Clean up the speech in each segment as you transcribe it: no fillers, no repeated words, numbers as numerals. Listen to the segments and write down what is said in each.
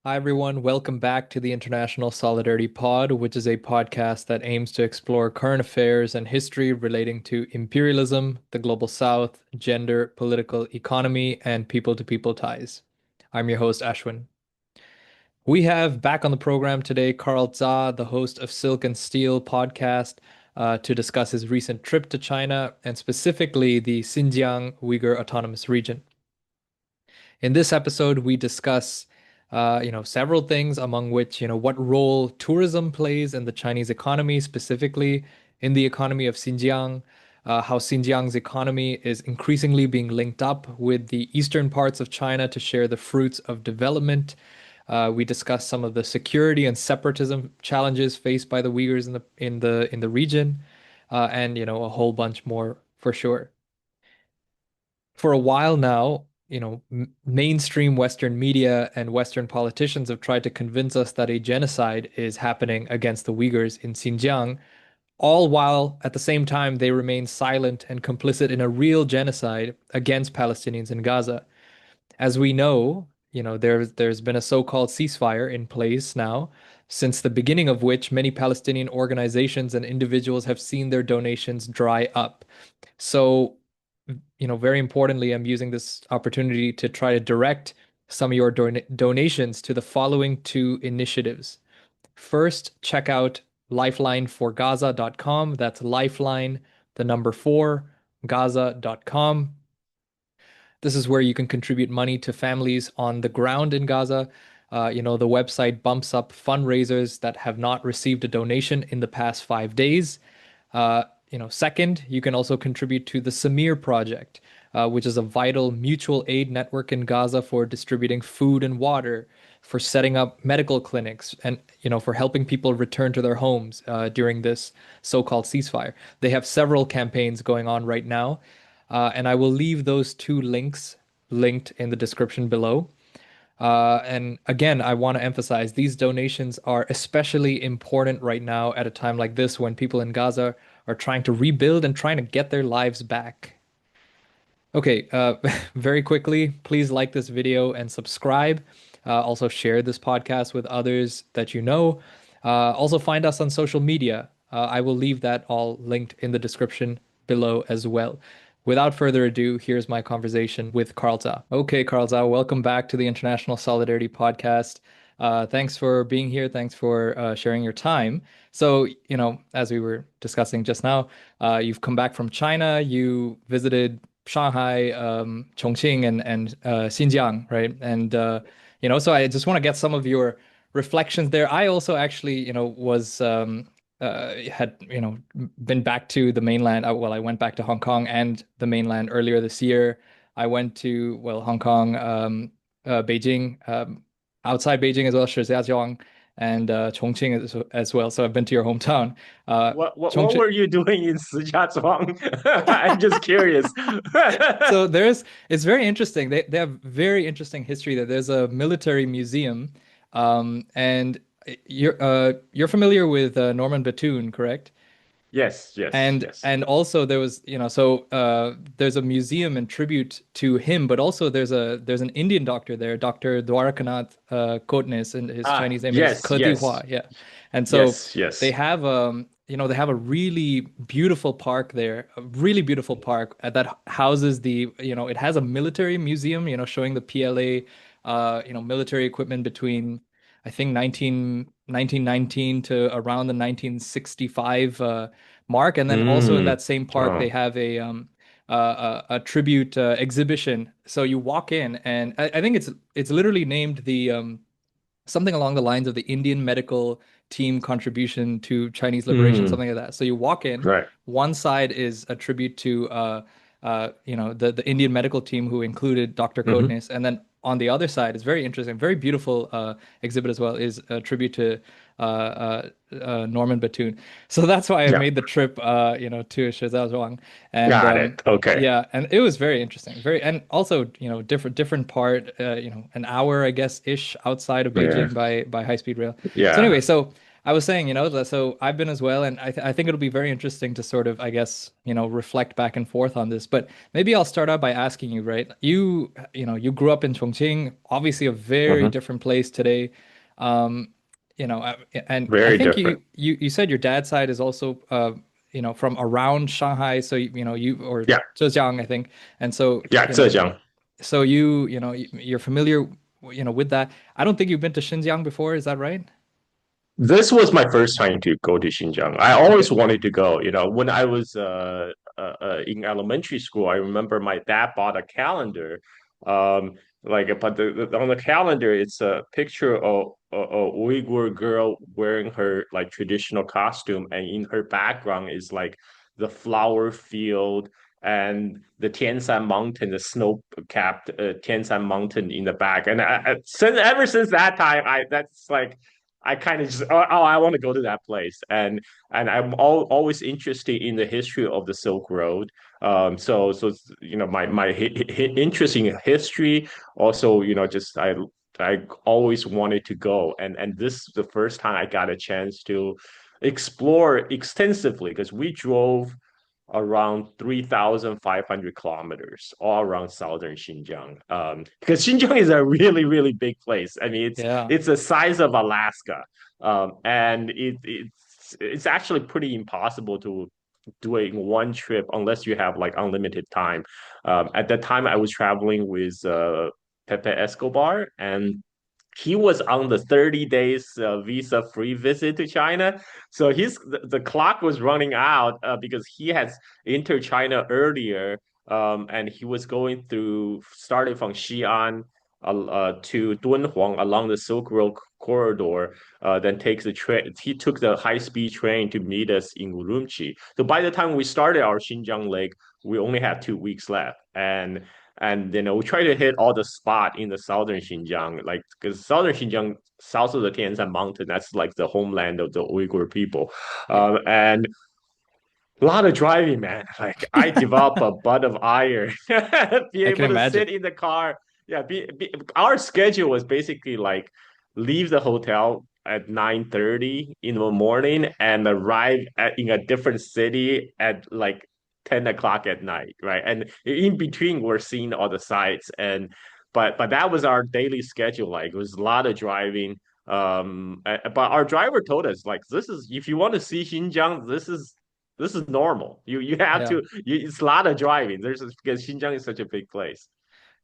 Hi, everyone. Welcome back to the International Solidarity Pod, which is a podcast that aims to explore current affairs and history relating to imperialism, the global south, gender, political economy, and people to people ties. I'm your host, Ashwin. We have back on the program today Carl Zha, the host of Silk and Steel podcast, to discuss his recent trip to China and specifically the Xinjiang Uyghur Autonomous Region. In this episode, we discuss, several things, among which, what role tourism plays in the Chinese economy, specifically in the economy of Xinjiang, how Xinjiang's economy is increasingly being linked up with the eastern parts of China to share the fruits of development. We discuss some of the security and separatism challenges faced by the Uyghurs in the region, and a whole bunch more for sure. For a while now, mainstream Western media and Western politicians have tried to convince us that a genocide is happening against the Uyghurs in Xinjiang, all while at the same time they remain silent and complicit in a real genocide against Palestinians in Gaza. As we know, there's been a so-called ceasefire in place now, since the beginning of which many Palestinian organizations and individuals have seen their donations dry up. So, very importantly, I'm using this opportunity to try to direct some of your donations to the following two initiatives. First, check out lifelineforgaza.com. That's lifeline, the number four, gaza.com. This is where you can contribute money to families on the ground in Gaza. The website bumps up fundraisers that have not received a donation in the past 5 days. Second, you can also contribute to the Samir Project, which is a vital mutual aid network in Gaza for distributing food and water, for setting up medical clinics, and for helping people return to their homes during this so-called ceasefire. They have several campaigns going on right now, and I will leave those two links linked in the description below. And again, I want to emphasize these donations are especially important right now at a time like this when people in Gaza are trying to rebuild and trying to get their lives back. Okay, very quickly, please like this video and subscribe. Also, share this podcast with others that you know. Also, find us on social media. I will leave that all linked in the description below as well. Without further ado, here's my conversation with Carl Zha. Okay, Carl Zha, welcome back to the International Solidarity Podcast. Thanks for being here. Thanks for sharing your time. So, as we were discussing just now, you've come back from China. You visited Shanghai, Chongqing, and Xinjiang, right? And so I just want to get some of your reflections there. I also actually, was had been back to the mainland. Well, I went back to Hong Kong and the mainland earlier this year. I went to Hong Kong, Beijing, outside Beijing as well, Shijiazhuang, and Chongqing as well. So I've been to your hometown. What Chongqing. were you doing in Shijiazhuang? I'm just curious. So it's very interesting. They have very interesting history there. There's a military museum, and you're familiar with Norman Bethune, correct? Yes, yes, yes. And also there was, there's a museum and tribute to him, but also there's an Indian doctor there, Dr. Dwarakanath Kotnis, and his Ah, Chinese name is yes, Ke yes, Hua. Yeah. And so yes, they yes. have they have a really beautiful park there, a really beautiful park that houses it has a military museum, showing the PLA military equipment between I think 1919 to around the 1965 mark. And then also in Mm. that same park, they Oh. have a tribute exhibition. So you walk in, and I think it's literally named the something along the lines of the Indian medical team contribution to Chinese liberation, Mm. something like that. So you walk in, Right. one side is a tribute to the Indian medical team who included Dr. Hmm. Kotnis, and then on the other side, it's very interesting, very beautiful exhibit as well, is a tribute to Norman Bethune. So that's why I Yeah. made the trip, to Shijiazhuang, and Got it. Okay. yeah, and it was very interesting, very, and also, different part, an hour, I guess, ish outside of Yeah. Beijing by high speed rail. So Yeah. anyway, so I was saying, so I've been as well, and I think it'll be very interesting to sort of, I guess, reflect back and forth on this. But maybe I'll start out by asking you, right? You grew up in Chongqing, obviously a very Hmm. different place today. Um, and I Very think different. you said your dad's side is also, from around Shanghai, so or Yeah, Zhejiang, I think, and so yeah, Zhejiang. so you're familiar, with that. I don't think you've been to Xinjiang before, is that right? This was my first time to go to Xinjiang. I always Okay. wanted to go. When I was in elementary school, I remember my dad bought a calendar. But on the calendar, it's a picture of a Uyghur girl wearing her like traditional costume, and in her background is like the flower field and the Tianshan Mountain, the snow-capped Tianshan Mountain in the back. And ever since that time, I that's like I kind of just I want to go to that place, and I'm always interested in the history of the Silk Road. So my interest in history also just I always wanted to go, and this is the first time I got a chance to explore extensively because we drove around 3,500 kilometers all around southern Xinjiang. Because Xinjiang is a really, really big place. I mean, Yeah. it's the size of Alaska, and it's actually pretty impossible to do it in one trip unless you have like unlimited time. At that time, I was traveling with Pepe Escobar, and he was on the 30 days visa free visit to China. So the clock was running out because he has entered China earlier, and he was going through starting from Xi'an to Dunhuang along the Silk Road corridor, then takes the train. He took the high-speed train to meet us in Urumqi. So by the time we started our Xinjiang leg, we only had 2 weeks left, and we try to hit all the spot in the southern Xinjiang, like because southern Xinjiang, south of the Tianshan Mountain, that's like the homeland of the Uyghur people, Yeah. and a lot of driving, man. Like I develop a butt of iron, be I can able to imagine. sit in the car. Yeah, our schedule was basically like leave the hotel at 9:30 in the morning and arrive in a different city at like 10 o'clock at night, right? And in between, we're seeing all the sites, but that was our daily schedule. Like it was a lot of driving. But our driver told us like this is if you want to see Xinjiang, this is normal. You have Yeah. to. It's a lot of driving. Because Xinjiang is such a big place.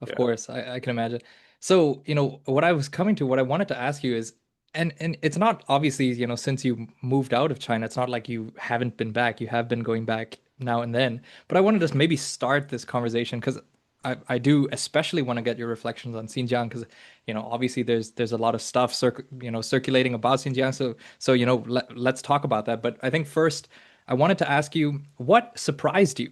Of Yeah. course, I can imagine. So, what I was coming to, what I wanted to ask you is, and it's not obviously, since you moved out of China, it's not like you haven't been back. You have been going back now and then. But I wanted to maybe start this conversation because I do especially want to get your reflections on Xinjiang because, obviously there's a lot of stuff circulating about Xinjiang. So let's talk about that. But I think first I wanted to ask you what surprised you,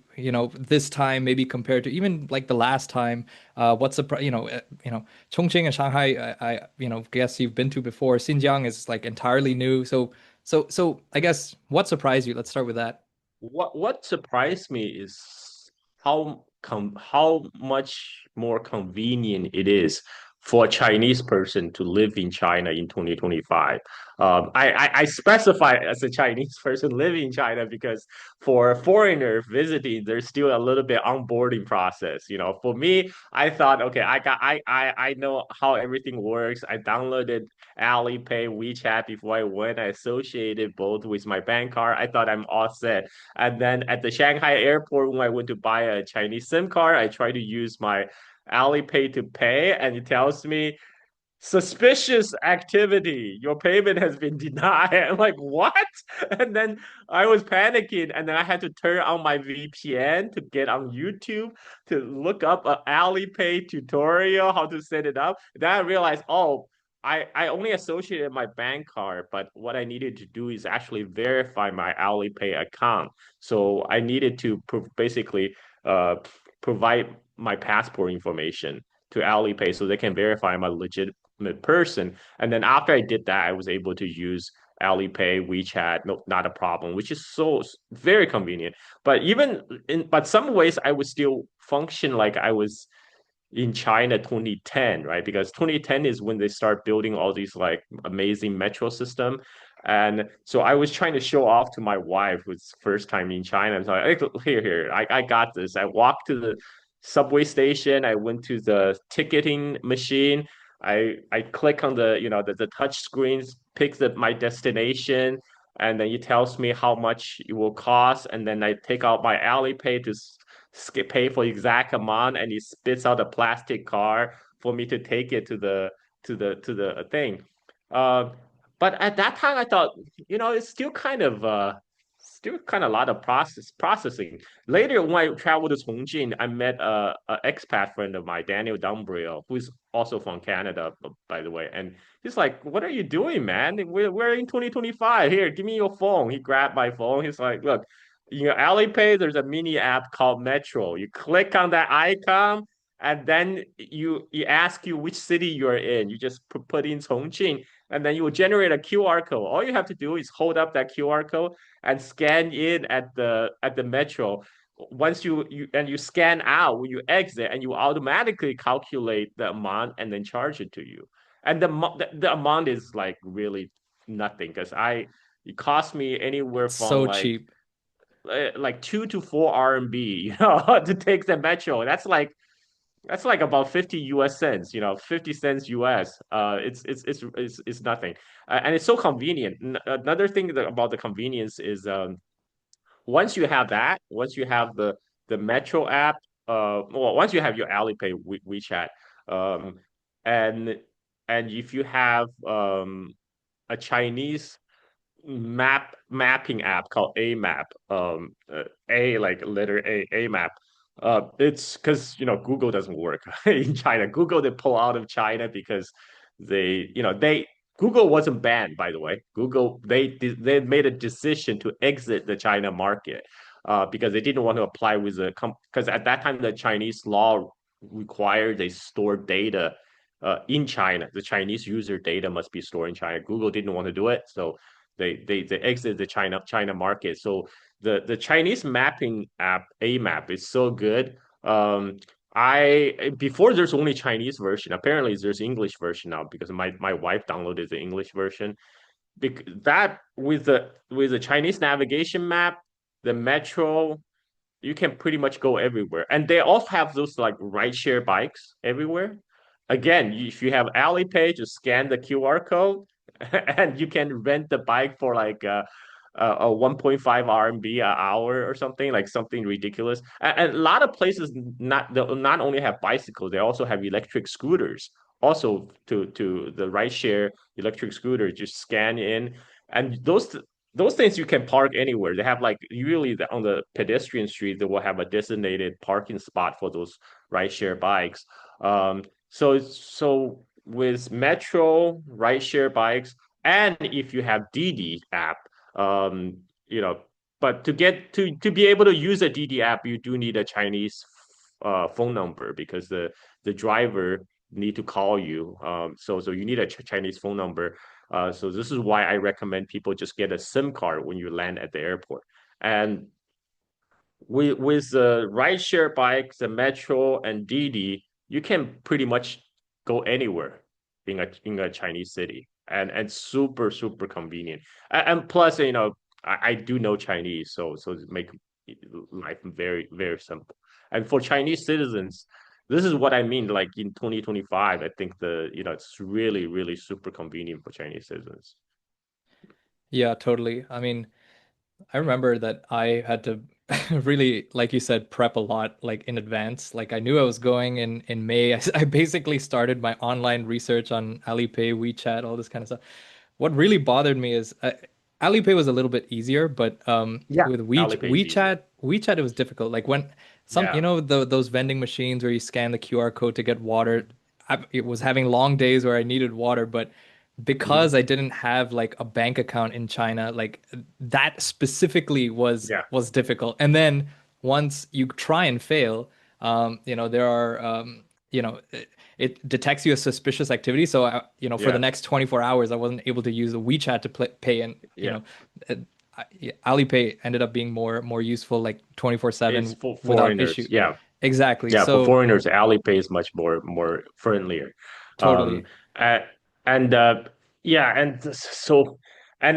this time maybe compared to even like the last time. What surprise, Chongqing and Shanghai, guess you've been to before. Xinjiang is like entirely new. So I guess what surprised you? Let's start with that. What surprised me is how much more convenient it is for a Chinese person to live in China in 2025. I specify as a Chinese person living in China because for a foreigner visiting, there's still a little bit onboarding process. For me, I thought, okay, I know how everything works. I downloaded Alipay, WeChat before I went. I associated both with my bank card. I thought I'm all set. And then at the Shanghai airport, when I went to buy a Chinese SIM card, I tried to use my Alipay to pay, and it tells me suspicious activity. Your payment has been denied. I'm like, what? And then I was panicking, and then I had to turn on my VPN to get on YouTube to look up an Alipay tutorial how to set it up. Then I realized, oh. I only associated my bank card, but what I needed to do is actually verify my Alipay account. So I needed to basically provide my passport information to Alipay so they can verify I'm a legitimate person. And then after I did that, I was able to use Alipay, WeChat, no, not a problem, which is so very convenient. But some ways I would still function like I was in China 2010, right? Because 2010 is when they start building all these like amazing metro system. And so I was trying to show off to my wife, who's first time in China. So like, here, I got this. I walked to the subway station. I went to the ticketing machine. I click on the touch screens, pick my destination, and then it tells me how much it will cost. And then I take out my Alipay to skip pay for exact amount, and it spits out a plastic card for me to take it to the thing. Uh, but at that time, I thought, it's still kind of a lot of processing. Later, when I traveled to Chongqing, I met a expat friend of mine, Daniel Dumbriel, who's also from Canada, by the way. And he's like, "What are you doing, man? We're in 2025. Here, give me your phone." He grabbed my phone. He's like, "Look, Alipay, there's a mini app called Metro. You click on that icon, and then you ask you which city you're in. You just put in Chongqing, and then you will generate a QR code. All you have to do is hold up that QR code and scan in at the Metro. Once you scan out when you exit, and you automatically calculate the amount and then charge it to you. And the amount is like really nothing because I it cost me anywhere It's from so cheap. like 2 to 4 RMB, to take the Metro. That's like about 50 US cents, 50 cents US. It's nothing. And it's so convenient. Another thing about the convenience is once you have the Metro app, well, once you have your Alipay WeChat, um, and if you have a Chinese mapping app called A Map. A like letter A Map. It's because Google doesn't work in China. Google they pull out of China because they Google wasn't banned, by the way. Google they made a decision to exit the China market because they didn't want to apply with because at that time the Chinese law required they store data in China. The Chinese user data must be stored in China. Google didn't want to do it, so they exit the China market. So the Chinese mapping app AMAP is so good. I before there's only Chinese version. Apparently there's English version now because my wife downloaded the English version. That with the Chinese navigation map, the metro, you can pretty much go everywhere. And they also have those like rideshare bikes everywhere. Again, if you have Alipay, just scan the QR code and you can rent the bike for like a 1.5 RMB an hour or something, like something ridiculous. And a lot of places they'll not only have bicycles, they also have electric scooters. Also to the rideshare electric scooter, just scan in. And those things you can park anywhere. They have like usually on the pedestrian street, they will have a designated parking spot for those rideshare bikes. So with Metro, rideshare bikes, and if you have Didi app, um, you know, but to be able to use a Didi app, you do need a Chinese phone number because the driver need to call you. So you need a Chinese phone number. So this is why I recommend people just get a SIM card when you land at the airport. And with the rideshare bikes, the Metro and Didi, you can pretty much go anywhere in a Chinese city, and super convenient. And plus, I do know Chinese, so it make life very very simple. And for Chinese citizens, this is what I mean. Like in 2025, I think it's really really super convenient for Chinese citizens. Yeah, totally. I mean, I remember that I had to really, like you said, prep a lot like in advance. Like I knew I was going in May. I basically started my online research on Alipay, WeChat, all this kind of stuff. What really bothered me is Alipay was a little bit easier, but Yeah, with Alipay is easier. WeChat it was difficult. Like when Yeah. those vending machines where you scan the QR code to get water, it was having long days where I needed water, but because Mhm. I didn't have like a bank account in China, like that specifically Yeah. was difficult. And then once you try and fail, there are it detects you as suspicious activity. So for the Yeah. next 24 hours, I wasn't able to use the WeChat to pay, and Yeah. uh, Alipay ended up being more useful, like It's 24/7 for without foreigners. issue. Yeah. Exactly. Yeah. For So foreigners, Alipay is much more friendlier. Um, totally. uh, and yeah, and so And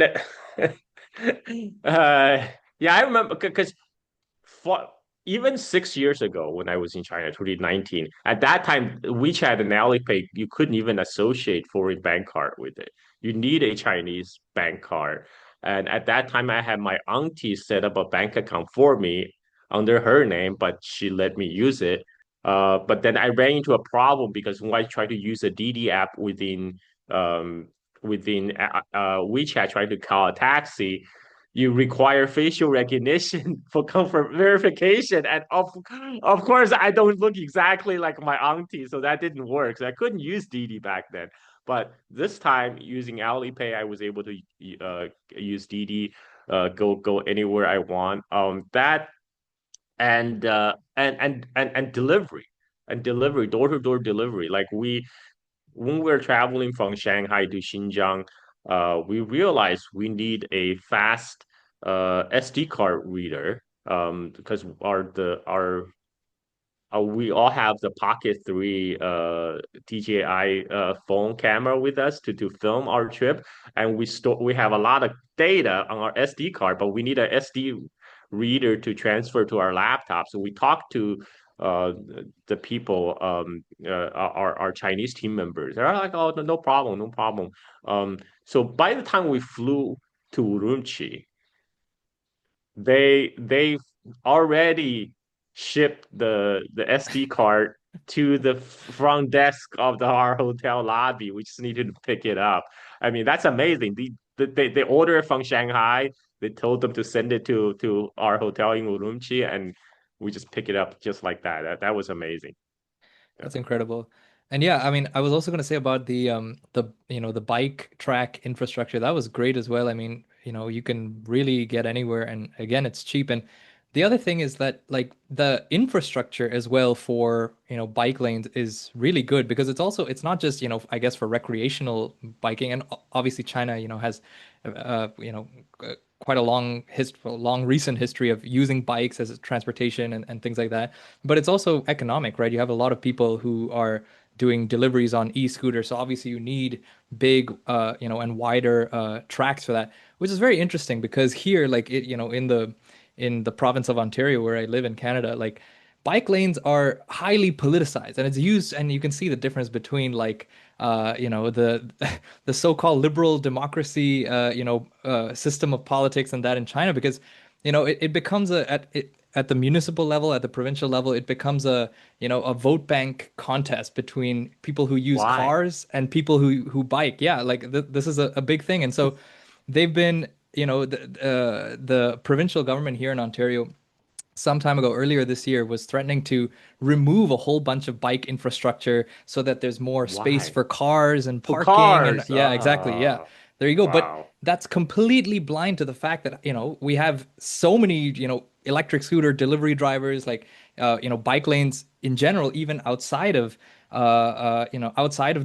yeah, I remember because for even 6 years ago when I was in China, 2019, at that time, WeChat and Alipay, you couldn't even associate foreign bank card with it. You need a Chinese bank card. And at that time, I had my auntie set up a bank account for me under her name, but she let me use it. But then I ran into a problem because when I tried to use a DD app um, within WeChat, trying to call a taxi, you require facial recognition for comfort verification. And of course, I don't look exactly like my auntie, so that didn't work. So I couldn't use Didi back then. But this time, using Alipay, I was able to use Didi, go anywhere I want. That and delivery, door to door delivery. Like when we're traveling from Shanghai to Xinjiang, we realized we need a fast SD card reader because we all have the Pocket 3 DJI phone camera with us to film our trip, and we have a lot of data on our SD card, but we need a SD reader to transfer to our laptop. So we talked to uh, the people, our Chinese team members. They're like, "Oh, no problem, no problem." So by the time we flew to Urumqi, they already shipped the SD card to the front desk of our hotel lobby. We just needed to pick it up. I mean, that's amazing. They ordered it from Shanghai. They told them to send it to our hotel in Urumqi, and we just pick it up just like that. That was amazing. Yeah. That's incredible. And yeah, I mean, I was also going to say about the bike track infrastructure. That was great as well. I mean, you can really get anywhere, and again, it's cheap. And the other thing is that like the infrastructure as well for, bike lanes is really good because it's not just, I guess for recreational biking, and obviously China, has uh, you know quite a long recent history of using bikes as transportation and things like that. But it's also economic, right? You have a lot of people who are doing deliveries on e-scooters, so obviously you need big, and wider tracks for that, which is very interesting because here, like in the province of Ontario where I live in Canada, like bike lanes are highly politicized and it's used, and you can see the difference between like the the so-called liberal democracy system of politics and that in China, because it becomes at the municipal level, at the provincial level, it becomes a vote bank contest between people who use Why? cars and people who bike. Yeah, like this is a big thing. And so they've been, the provincial government here in Ontario some time ago, earlier this year, was threatening to remove a whole bunch of bike infrastructure so that there's more space Why? for cars and For parking. And cars. yeah, exactly. Yeah. There you go. But Wow. that's completely blind to the fact that, we have so many, electric scooter delivery drivers, like, bike lanes in general, even outside of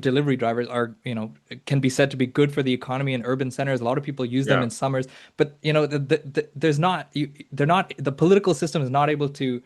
delivery drivers are, can be said to be good for the economy in urban centers. A lot of people use them Yeah. in summers, but there's not, they're not, the political system is not able to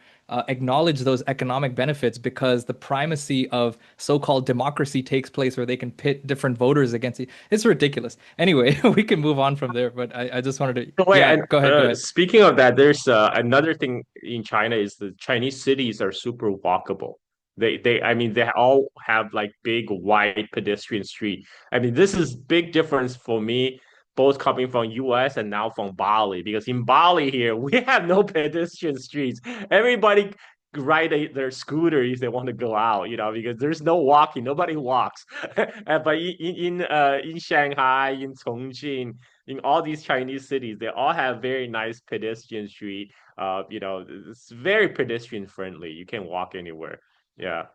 acknowledge those economic benefits because the primacy of so-called democracy takes place where they can pit different voters against it. It's ridiculous. Anyway, we can move on from there, but I just wanted to, No, wait, yeah, and go ahead. speaking of that, there's another thing in China is the Chinese cities are super walkable. I mean, they all have like big wide pedestrian street. I mean, this is big difference for me, both coming from US and now from Bali, because in Bali here we have no pedestrian streets. Everybody ride their scooter if they want to go out, because there's no walking, nobody walks. But in Shanghai, in Chongqing, in all these Chinese cities, they all have very nice pedestrian street. It's very pedestrian friendly. You can walk anywhere. Yeah.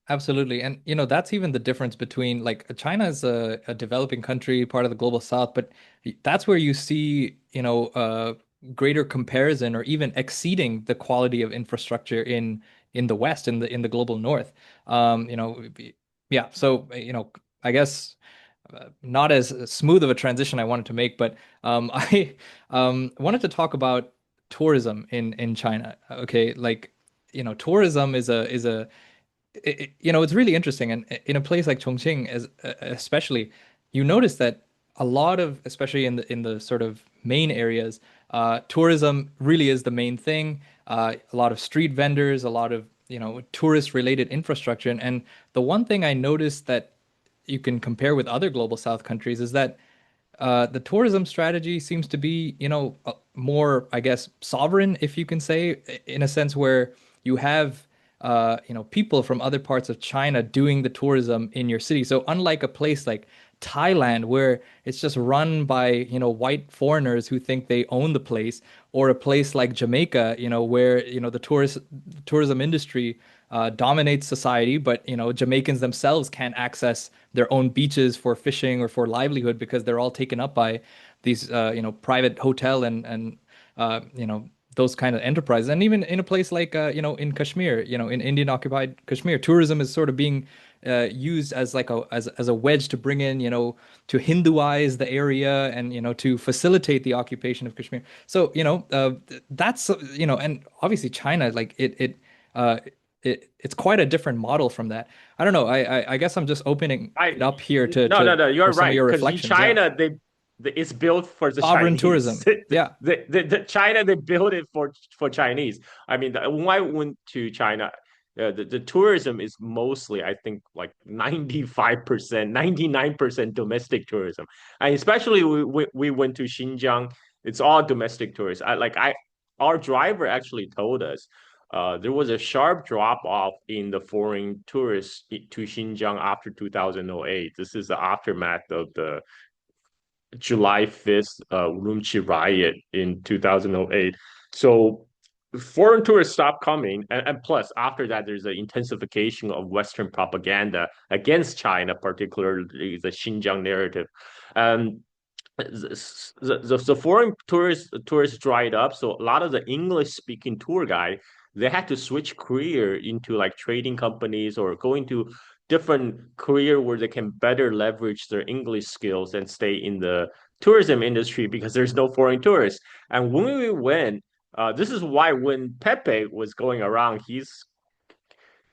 Absolutely. And that's even the difference between like China is a developing country, part of the global south, but that's where you see, greater comparison or even exceeding the quality of infrastructure in the West, in the global north. Yeah. So, I guess not as smooth of a transition I wanted to make, but I wanted to talk about tourism in China. Okay, like tourism is a it's really interesting. And in a place like Chongqing, especially, you notice that a lot of, especially in the sort of main areas, tourism really is the main thing. A lot of street vendors, a lot of, tourist related infrastructure. And the one thing I noticed that you can compare with other global South countries is that the tourism strategy seems to be, more, I guess, sovereign, if you can say, in a sense where you have, people from other parts of China doing the tourism in your city. So unlike a place like Thailand, where it's just run by, white foreigners who think they own the place, or a place like Jamaica, where, the tourism industry dominates society, but Jamaicans themselves can't access their own beaches for fishing or for livelihood because they're all taken up by these private hotel and those kind of enterprises. And even in a place like in Kashmir, in Indian occupied Kashmir, tourism is sort of being used as like as a wedge to bring in, to Hinduize the area and to facilitate the occupation of Kashmir. So that's and obviously China, like uh, it's quite a different model from that. I don't know. I guess I'm just opening it I up here no, no, no, for you're some of right. your Because in reflections. Yeah, China, it's built for the sovereign Chinese. tourism. Yeah. The China, they built it for Chinese. I mean, when I went to China, the tourism is mostly, I think, like 95%, 99% domestic tourism. And especially we went to Xinjiang, it's all domestic tourists. Our driver actually told us there was a sharp drop off in the foreign tourists to Xinjiang after 2008. This is the aftermath of the July 5th Urumqi riot in 2008. So foreign tourists stopped coming. And plus, after that, there's an intensification of Western propaganda against China, particularly the Xinjiang narrative. Um, the foreign tourists dried up, so a lot of the English speaking tour guide, they had to switch career into like trading companies or go into different career where they can better leverage their English skills and stay in the tourism industry because there's no foreign tourists. And when we went, this is why when Pepe was going around, he's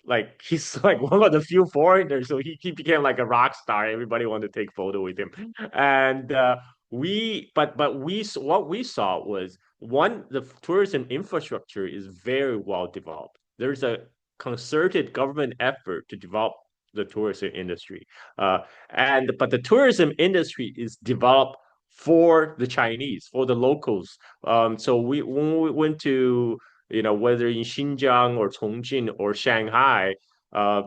like one of the few foreigners, so he became like a rock star. Everybody wanted to take photo with him, and what we saw was one, the tourism infrastructure is very well developed. There's a concerted government effort to develop the tourism industry, and but the tourism industry is developed for the Chinese, for the locals. So we when we went to whether in Xinjiang or Chongqing or Shanghai, uh,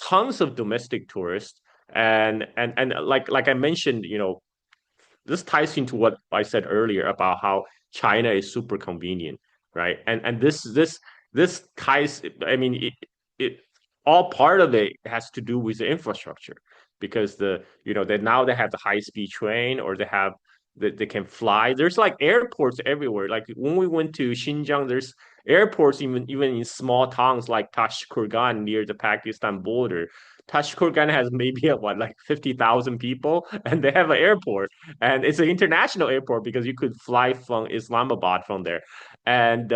tons of domestic tourists. And like I mentioned, this ties into what I said earlier about how China is super convenient, right? And this ties. I mean, it all part of it has to do with the infrastructure because they now they have the high speed train or they have that they can fly. There's like airports everywhere. Like when we went to Xinjiang, there's airports even in small towns like Tashkurgan near the Pakistan border. Tashkurgan has maybe what like 50,000 people, and they have an airport, and it's an international airport because you could fly from Islamabad from there, and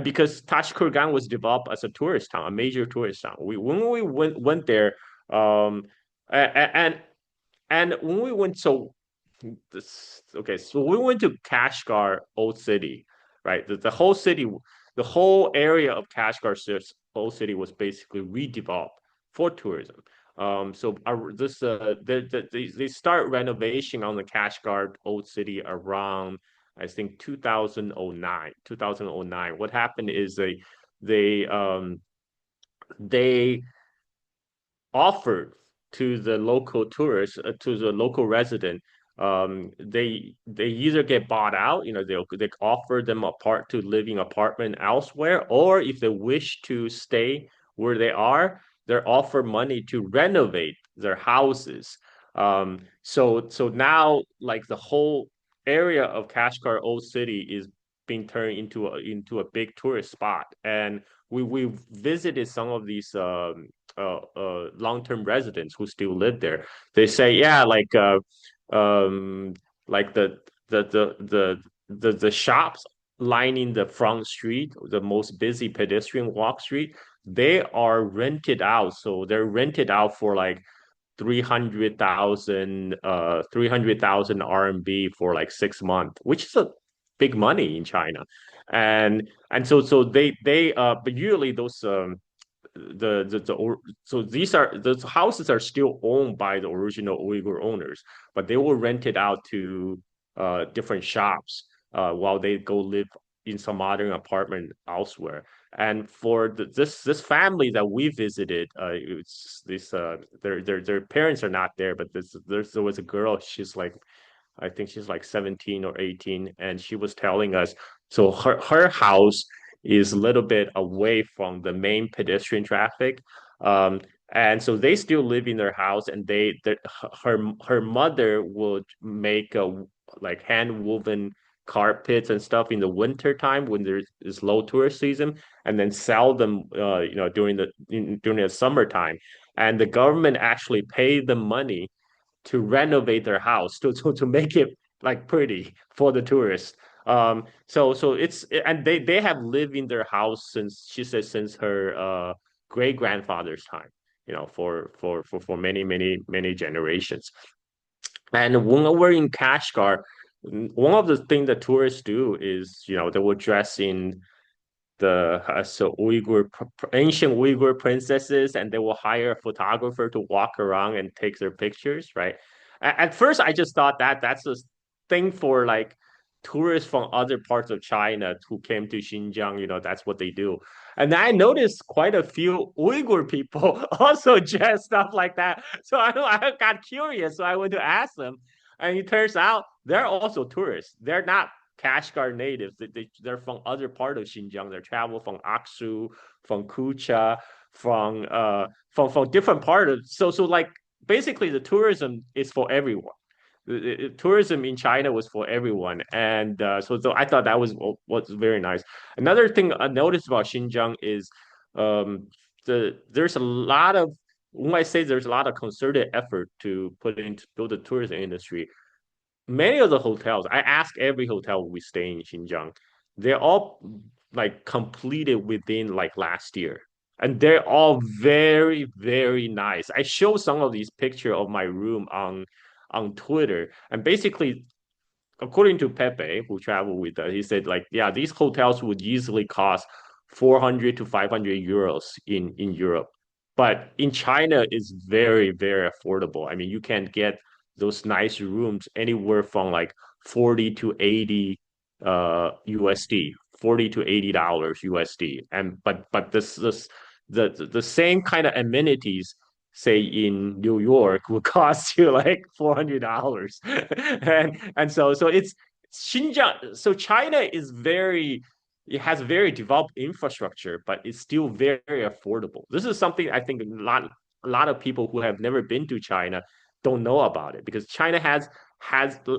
because Tashkurgan was developed as a tourist town, a major tourist town. When we went there, um, and when we went, so we went to Kashgar Old City, right? The whole city, the whole area of Kashgar Old City was basically redeveloped for tourism. So this they start renovation on the Kashgar Old City around I think 2009. 2009. What happened is they they offered to the local tourists, to the local resident, they either get bought out, they offer them a part to living apartment elsewhere, or if they wish to stay where they are, they're offered money to renovate their houses. So now like the whole area of Kashgar Old City is being turned into a big tourist spot, and we visited some of these long-term residents who still live there. They say, yeah, like the shops lining the front street, the most busy pedestrian walk street, they are rented out. So they're rented out for like 300,000 RMB for like 6 months, which is a big money in China. And so they but usually those so these are the houses are still owned by the original Uyghur owners, but they will rent it out to different shops while they go live in some modern apartment elsewhere. And for this family that we visited, it's this their parents are not there, but there was a girl. She's like I think she's like 17 or 18, and she was telling us so her house is a little bit away from the main pedestrian traffic. And so they still live in their house, and her mother would make like hand woven carpets and stuff in the winter time when there's low tourist season, and then sell them during the summertime. And the government actually paid them money to renovate their house to make it like pretty for the tourists. So it's and they have lived in their house since she says since her great grandfather's time, for many generations. And when we're in Kashgar, one of the things that tourists do is they will dress in the so ancient Uyghur princesses, and they will hire a photographer to walk around and take their pictures, right? At first, I just thought that that's a thing for like tourists from other parts of China who came to Xinjiang. That's what they do. And I noticed quite a few Uyghur people also dressed up like that. So I got curious, so I went to ask them, and it turns out they're also tourists. They're not Kashgar natives. They're from other part of Xinjiang. They travel from Aksu, from Kucha, from different part of so like basically the tourism is for everyone. Tourism in China was for everyone, and so I thought that was very nice. Another thing I noticed about Xinjiang is there's a lot of when I say there's a lot of concerted effort to put into build the tourism industry. Many of the hotels, I ask every hotel we stay in Xinjiang, they're all like completed within like last year. And they're all very, very nice. I show some of these pictures of my room on Twitter. And basically according to Pepe, who traveled with us, he said like, yeah, these hotels would easily cost 400 to 500 euros in Europe. But in China, it's very, very affordable. I mean, you can get those nice rooms anywhere from like 40 to 80 USD, 40 to $80 USD. And but the same kind of amenities say in New York will cost you like $400. And so it's Xinjiang. So China is very it has very developed infrastructure, but it's still very, very affordable. This is something I think a lot of people who have never been to China don't know about it because China has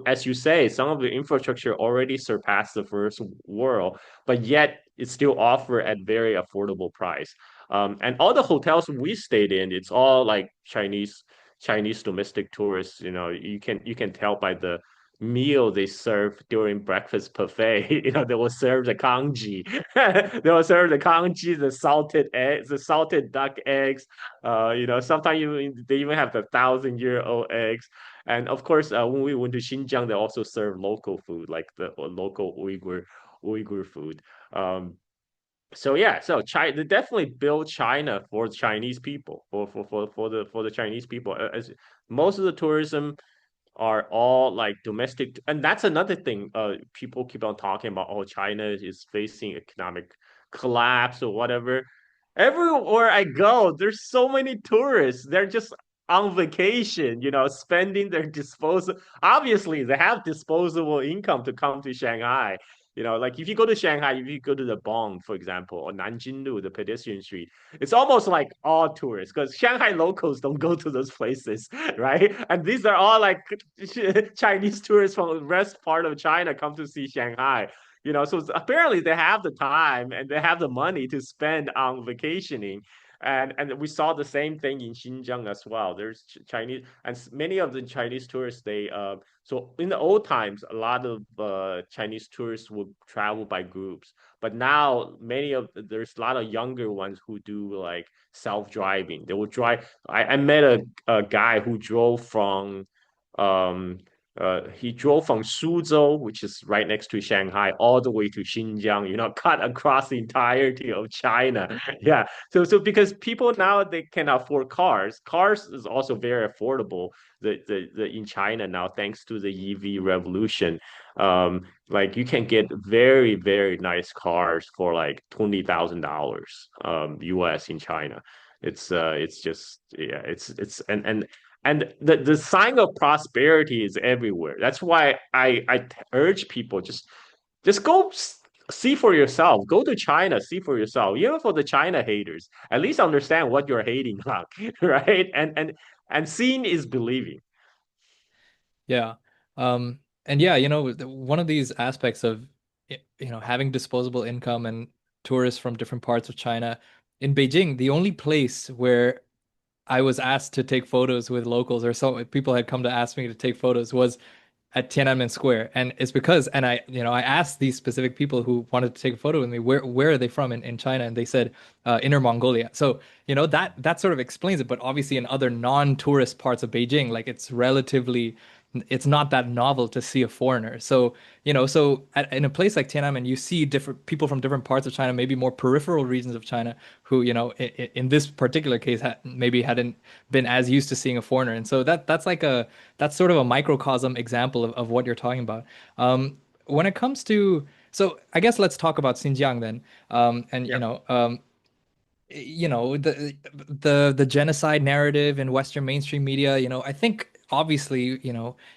as you say some of the infrastructure already surpassed the first world, but yet it's still offered at very affordable price. And all the hotels we stayed in, it's all like Chinese domestic tourists. You can tell by the meal they serve during breakfast buffet. They will serve the congee. They will serve the congee, the salted eggs, the salted duck eggs. Sometimes they even have the 1,000-year-old eggs. And of course, when we went to Xinjiang, they also serve local food, like the local Uyghur food. So yeah, so China they definitely build China for the Chinese people, for the Chinese people. As most of the tourism are all like domestic, and that's another thing. People keep on talking about. Oh, China is facing economic collapse or whatever. Everywhere I go, there's so many tourists. They're just on vacation, spending their disposal. Obviously, they have disposable income to come to Shanghai. Like if you go to Shanghai, if you go to the Bong, for example, or Nanjinglu, the pedestrian street, it's almost like all tourists because Shanghai locals don't go to those places, right? And these are all like Chinese tourists from the rest part of China come to see Shanghai. So apparently they have the time and they have the money to spend on vacationing. And we saw the same thing in Xinjiang as well. There's Chinese, and many of the Chinese tourists, so in the old times, a lot of Chinese tourists would travel by groups, but now there's a lot of younger ones who do like self-driving. They will drive. I met a guy who drove from um he drove from Suzhou, which is right next to Shanghai, all the way to Xinjiang, cut across the entirety of China. Yeah. So because people now they can afford cars. Cars is also very affordable the in China now, thanks to the EV revolution. Like you can get very, very nice cars for like $20,000 US in China. It's just yeah, it's and the sign of prosperity is everywhere. That's why I urge people just go see for yourself. Go to China, see for yourself. Even for the China haters, at least understand what you're hating on, right? And seeing is believing. Yeah. And yeah, one of these aspects of, having disposable income and tourists from different parts of China in Beijing, the only place where I was asked to take photos with locals, or so people had come to ask me to take photos, was at Tiananmen Square. And it's because, and I asked these specific people who wanted to take a photo with me, where are they from in China? And they said, Inner Mongolia. So, that sort of explains it. But obviously in other non-tourist parts of Beijing, like it's not that novel to see a foreigner. So, in a place like Tiananmen, you see different people from different parts of China, maybe more peripheral regions of China, who, in this particular case, maybe hadn't been as used to seeing a foreigner. And so that's sort of a microcosm example of what you're talking about. When it comes to, so I guess let's talk about Xinjiang then. And Yeah. the genocide narrative in Western mainstream media, I think obviously,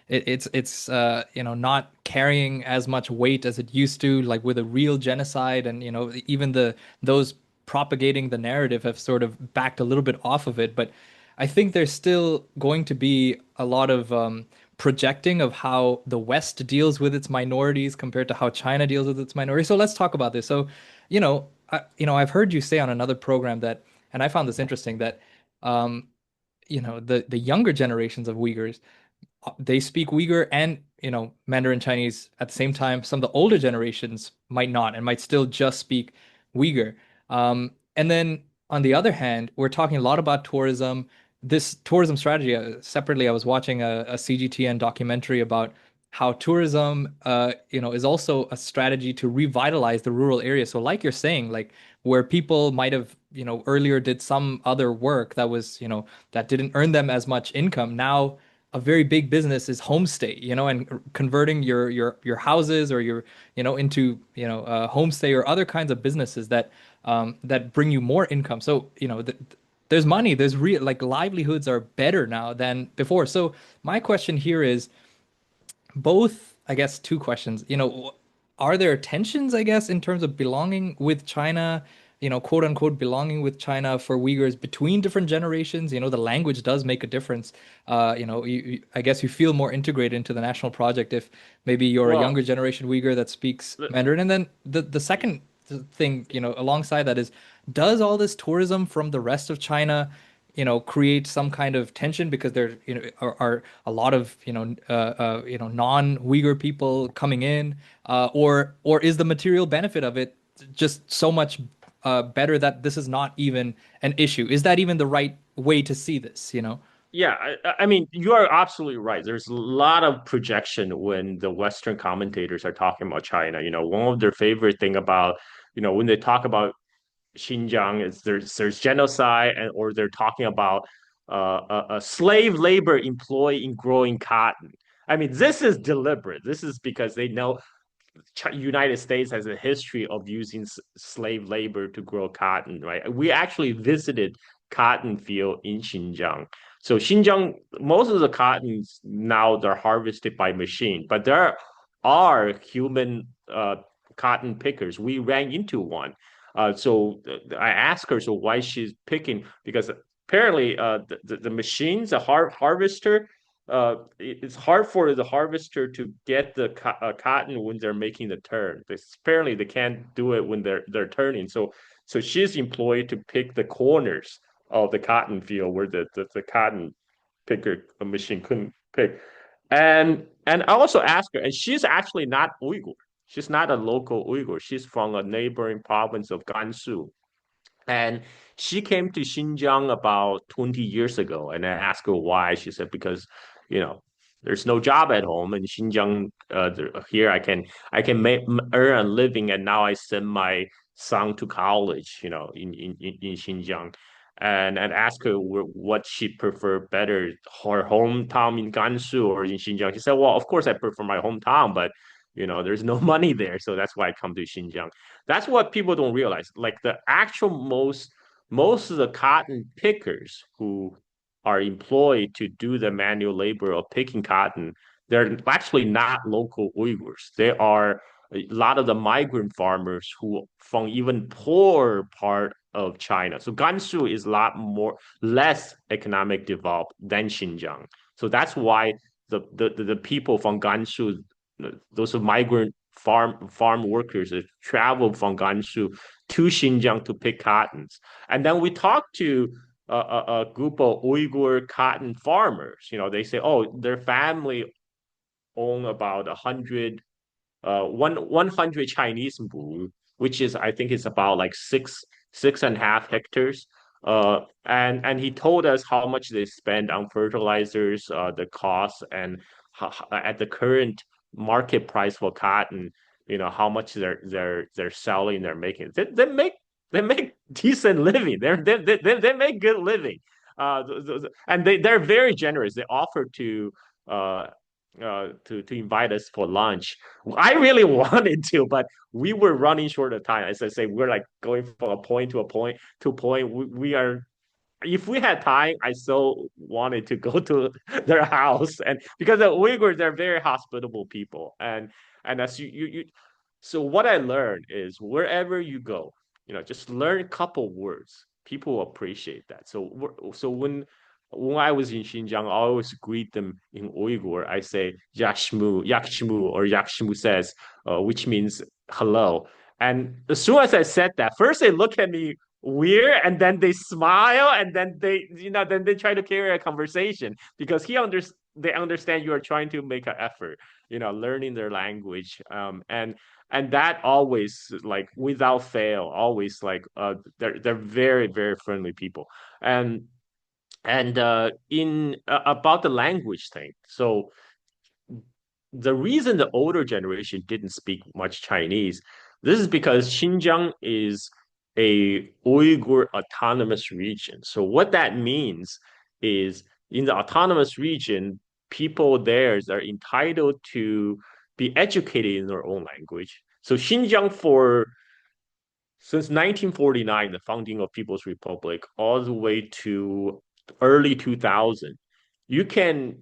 it's not carrying as much weight as it used to, like with a real genocide, and even those propagating the narrative have sort of backed a little bit off of it. But I think there's still going to be a lot of projecting of how the West deals with its minorities compared to how China deals with its minorities. So let's talk about this. So, I've heard you say on another program that, and I found this interesting, that um, the younger generations of Uyghurs, they speak Uyghur and Mandarin Chinese at the same time. Some of the older generations might not and might still just speak Uyghur. And then on the other hand, we're talking a lot about tourism. This tourism strategy. Separately, I was watching a CGTN documentary about how tourism, is also a strategy to revitalize the rural area. So, like you're saying, like where people might have, earlier did some other work that was, that didn't earn them as much income. Now a very big business is homestay, and converting your houses or into homestay or other kinds of businesses that bring you more income. So there's money, there's real, like, livelihoods are better now than before. So my question here is both, I guess, two questions. Are there tensions, I guess, in terms of belonging with China, quote unquote, belonging with China for Uyghurs between different generations? The language does make a difference. I guess you feel more integrated into the national project if maybe you're a younger Well, generation Uyghur that speaks Mandarin. And then the second thing, alongside that is, does all this tourism from the rest of China, create some kind of tension because there, are a lot of, non-Uyghur people coming in, or is the material benefit of it just so much better that this is not even an issue? Is that even the right way to see this, yeah, I mean, you are absolutely right. There's a lot of projection when the Western commentators are talking about China. One of their favorite thing about, when they talk about Xinjiang is there's genocide, or they're talking about a slave labor employed in growing cotton. I mean, this is deliberate. This is because they know United States has a history of using slave labor to grow cotton, right? We actually visited cotton field in Xinjiang. So Xinjiang, most of the cottons now they're harvested by machine, but there are human cotton pickers. We ran into one. So I asked her, so why she's picking, because apparently the machines, the harvester, it's hard for the harvester to get the cotton when they're making the turn. Apparently, they can't do it when they're turning. So So she's employed to pick the corners of the cotton field where the cotton picker machine couldn't pick. And I also asked her, and she's actually not Uyghur. She's not a local Uyghur. She's from a neighboring province of Gansu. And she came to Xinjiang about 20 years ago. And I asked her why. She said, because, you know, there's no job at home in Xinjiang. Here I can earn a living, and now I send my son to college, in Xinjiang. And ask her what she prefer better, her hometown in Gansu or in Xinjiang. She said, well, of course I prefer my hometown, but there's no money there, so that's why I come to Xinjiang. That's what people don't realize. Like the actual most of the cotton pickers who are employed to do the manual labor of picking cotton, they're actually not local Uyghurs. They are a lot of the migrant farmers who from even poor part of China. So Gansu is a lot less economic developed than Xinjiang. So that's why the people from Gansu, those migrant farm workers that travel from Gansu to Xinjiang to pick cottons. And then we talked to a group of Uyghur cotton farmers. They say, oh, their family own about 100 Chinese mbu, which is I think it's about like six and a half hectares. And he told us how much they spend on fertilizers, the cost, and at the current market price for cotton, how much they're selling, they're making. They make decent living. They make good living. And they're very generous. They offer uh, to invite us for lunch. I really wanted to, but we were running short of time. As I say, we're like going from a point to a point to a point. We are, if we had time, I so wanted to go to their house, and because the Uyghurs, they're very hospitable people, and as so what I learned is wherever you go, just learn a couple words. People appreciate that. So when I was in Xinjiang, I always greet them in Uyghur. I say Yakshmu, or Yakshmu says, which means hello. And as soon as I said that, first they look at me weird, and then they smile, and then they try to carry a conversation because they understand you are trying to make an effort, learning their language. And that always, like, without fail, always, like, they're very, very friendly people. And in about the language thing, so the reason the older generation didn't speak much Chinese, this is because Xinjiang is a Uyghur autonomous region. So what that means is in the autonomous region, people there are entitled to be educated in their own language. So Xinjiang, for since 1949, the founding of People's Republic, all the way to early 2000, you can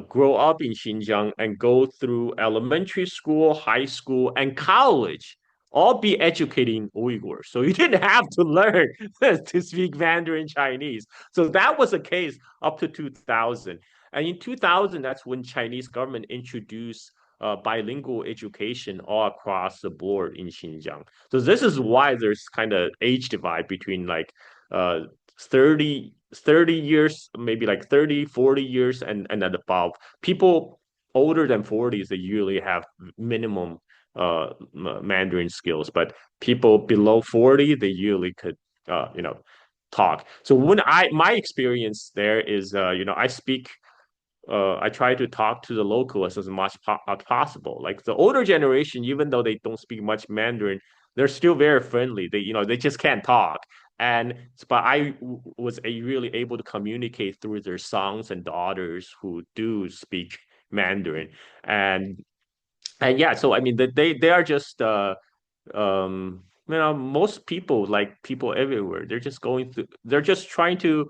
grow up in Xinjiang and go through elementary school, high school, and college, all be educated in Uyghur. So you didn't have to learn to speak Mandarin Chinese. So that was the case up to 2000. And in 2000, that's when Chinese government introduced bilingual education all across the board in Xinjiang. So this is why there's kind of age divide between like uh 30 years, maybe like 30, 40 years and above. People older than 40s, they usually have minimum Mandarin skills, but people below 40, they usually could talk. So when my experience there is I try to talk to the locals as much as possible. Like the older generation, even though they don't speak much Mandarin, they're still very friendly. They just can't talk. But I was really able to communicate through their sons and daughters who do speak Mandarin. And yeah, so I mean they are just most people, like people everywhere, they're just trying to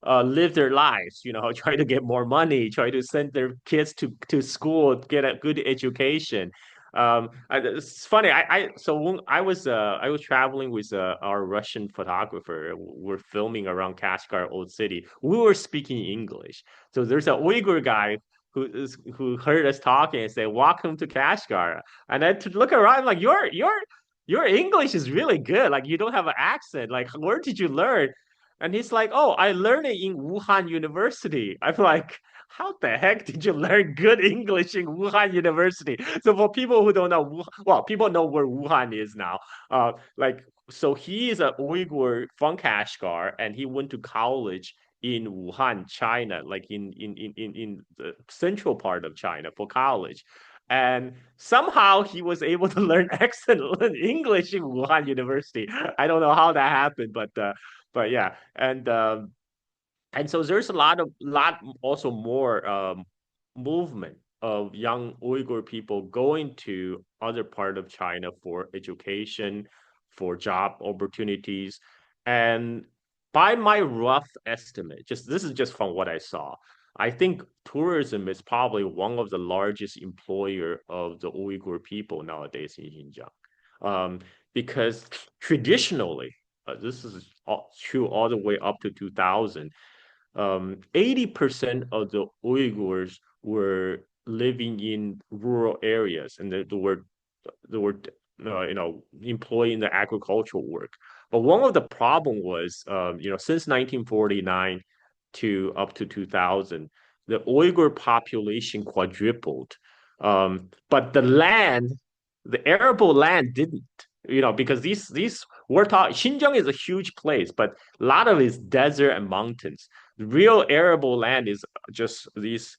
live their lives, try to get more money, try to send their kids to school, get a good education. It's funny. So when I was traveling with our Russian photographer. We're filming around Kashgar, Old City. We were speaking English. So there's a Uyghur guy who heard us talking and said, "Welcome to Kashgar." And then to look around, I'm like, "You're your English is really good. Like you don't have an accent. Like where did you learn? And he's like, oh, I learned it in Wuhan University. I'm like, how the heck did you learn good English in Wuhan University? So for people who don't know, well, people know where Wuhan is now. Like, so he is a Uyghur from Kashgar, and he went to college in Wuhan, China, like in the central part of China for college. And somehow he was able to learn excellent English in Wuhan University. I don't know how that happened, but yeah, and so there's a lot also more movement of young Uyghur people going to other part of China for education, for job opportunities, and by my rough estimate, just this is just from what I saw, I think tourism is probably one of the largest employer of the Uyghur people nowadays in Xinjiang, because traditionally, this is true all the way up to 2000. 80% of the Uyghurs were living in rural areas, and they were employed in the agricultural work. But one of the problem was, since 1949 to up to 2000, the Uyghur population quadrupled. But the arable land didn't. Because these we're talking Xinjiang is a huge place, but a lot of it is desert and mountains. The real arable land is just these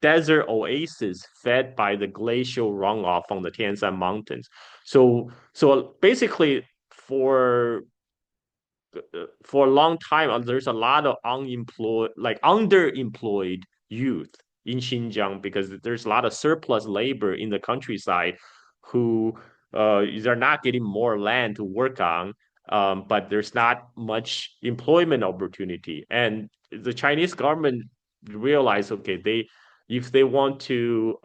desert oases fed by the glacial runoff from the Tianshan Mountains. So basically, for a long time, there's a lot of unemployed, like underemployed youth in Xinjiang because there's a lot of surplus labor in the countryside who they're not getting more land to work on, but there's not much employment opportunity. And the Chinese government realized, okay, if they want to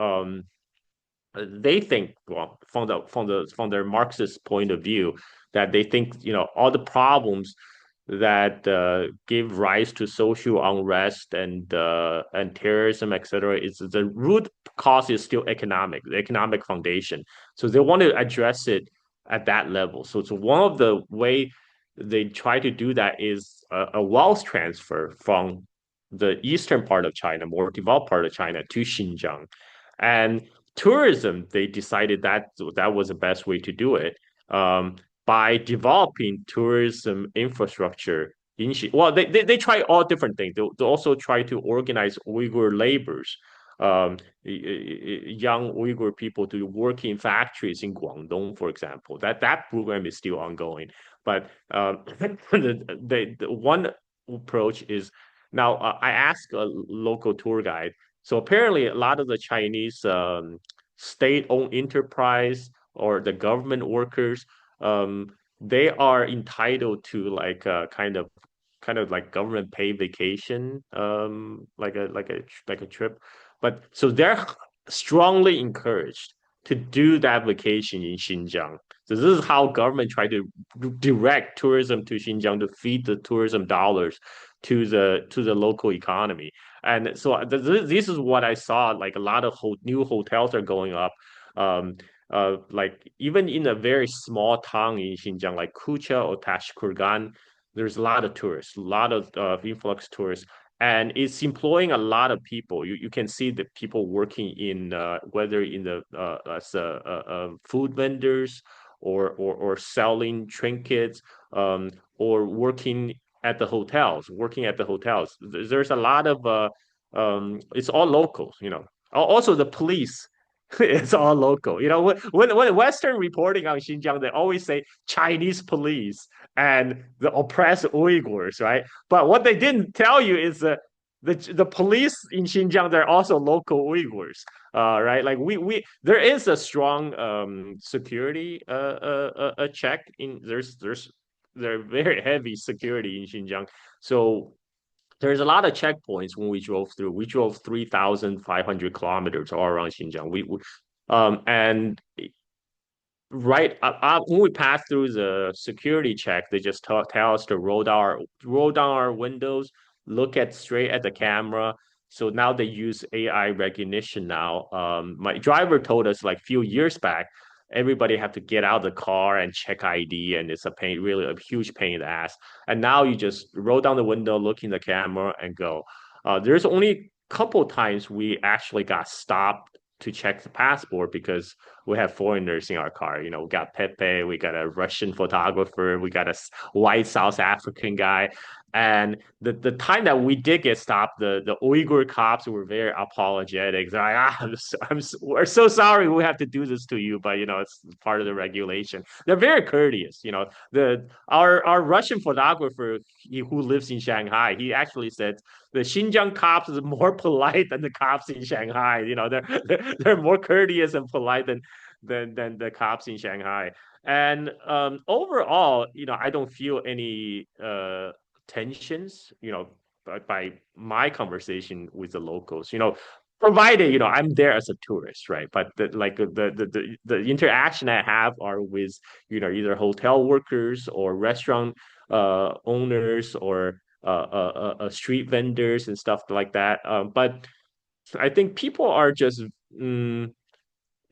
they think, well, from their Marxist point of view, that they think all the problems that give rise to social unrest and terrorism, etc. Is the root cause is still the economic foundation. So they want to address it at that level. So one of the way they try to do that is a wealth transfer from the eastern part of China, more developed part of China, to Xinjiang. And tourism, they decided that was the best way to do it, by developing tourism infrastructure in well, they try all different things. They also try to organize Uyghur laborers, young Uyghur people to work in factories in Guangdong, for example. That program is still ongoing. But the one approach is now, I asked a local tour guide. So apparently, a lot of the Chinese state-owned enterprise or the government workers, um, they are entitled to like a kind of like government paid vacation, like a trip. But so they're strongly encouraged to do that vacation in Xinjiang. So this is how government try to direct tourism to Xinjiang to feed the tourism dollars to the local economy. And so this is what I saw. Like a lot of new hotels are going up. Like even in a very small town in Xinjiang, like Kucha or Tashkurgan, there's a lot of tourists, a lot of influx tourists, and it's employing a lot of people. You can see the people working in whether in the as food vendors or selling trinkets, or working at the hotels. There's a lot of it's all local. Also the police. It's all local. When Western reporting on Xinjiang, they always say Chinese police and the oppressed Uyghurs, right? But what they didn't tell you is the police in Xinjiang, they're also local Uyghurs, right? Like we there is a strong security check in there very heavy security in Xinjiang. So there's a lot of checkpoints when we drove through. We drove 3,500 kilometers all around Xinjiang. And right when we passed through the security check, they just tell us to roll down our windows, look at straight at the camera. So now they use AI recognition now. My driver told us like a few years back, everybody have to get out of the car and check ID, and it's a pain, really a huge pain in the ass. And now you just roll down the window, look in the camera, and go. There's only a couple times we actually got stopped to check the passport because we have foreigners in our car. We got Pepe, we got a Russian photographer, we got a white South African guy. And the time that we did get stopped, the Uyghur cops were very apologetic. They're like, we're so sorry we have to do this to you, but it's part of the regulation. They're very courteous. The our Russian photographer who lives in Shanghai, he actually said the Xinjiang cops is more polite than the cops in Shanghai. They're more courteous and polite than the cops in Shanghai. And overall, I don't feel any tensions, by my conversation with the locals, provided, I'm there as a tourist, right? But the interaction I have are with, either hotel workers or restaurant owners or street vendors and stuff like that. But I think people are just mm,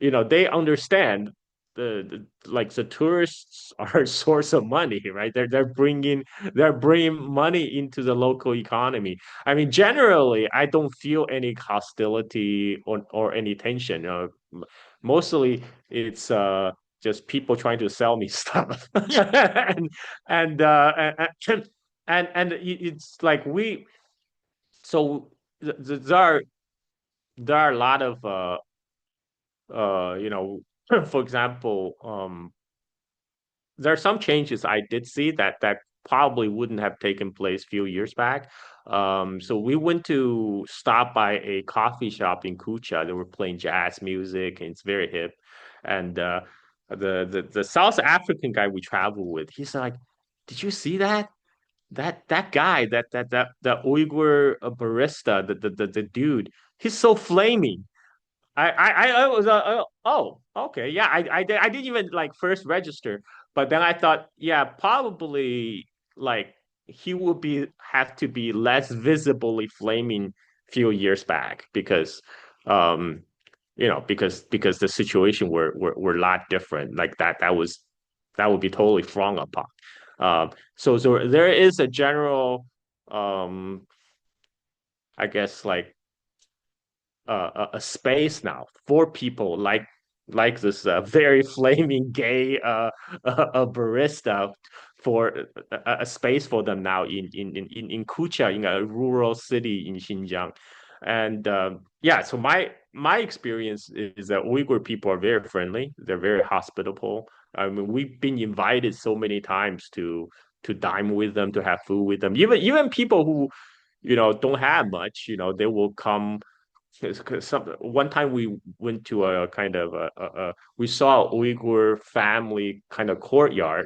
they understand like the tourists are a source of money, right? They're bringing money into the local economy. I mean, generally I don't feel any hostility or any tension. Mostly it's just people trying to sell me stuff. And it's like we so there are a lot of uh, you know, for example, there are some changes I did see that probably wouldn't have taken place a few years back. So we went to stop by a coffee shop in Kucha. They were playing jazz music, and it's very hip. And the South African guy we traveled with, he's like, "Did you see that? That guy, the Uyghur barista, the dude, he's so flaming." I was oh, okay, yeah, I didn't even like first register, but then I thought, yeah, probably like he would be have to be less visibly flaming few years back because um because the situation were a lot different, like that would be totally frowned upon. So there is a general um I guess like a space now for people like this very flaming gay a barista for a space for them now in Kucha, in a rural city in Xinjiang. And yeah, so my experience is that Uyghur people are very friendly. They're very hospitable. I mean, we've been invited so many times to dine with them, to have food with them. Even people who don't have much, they will come. Because one time we went to a kind of we saw a Uyghur family kind of courtyard.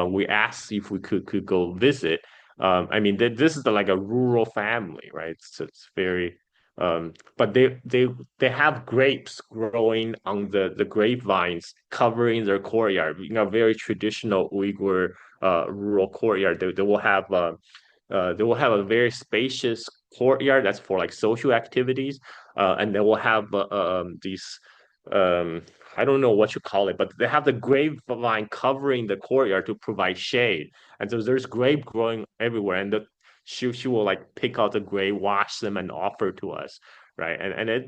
We asked if we could go visit. I mean, this is like a rural family, right? So it's very, but they have grapes growing on the grapevines covering their courtyard. Very traditional Uyghur rural courtyard. They will have a very spacious courtyard that's for like social activities, and they will have these um, I don't know what you call it, but they have the grapevine covering the courtyard to provide shade, and so there's grape growing everywhere, and she will like pick out the grape, wash them, and offer to us, right?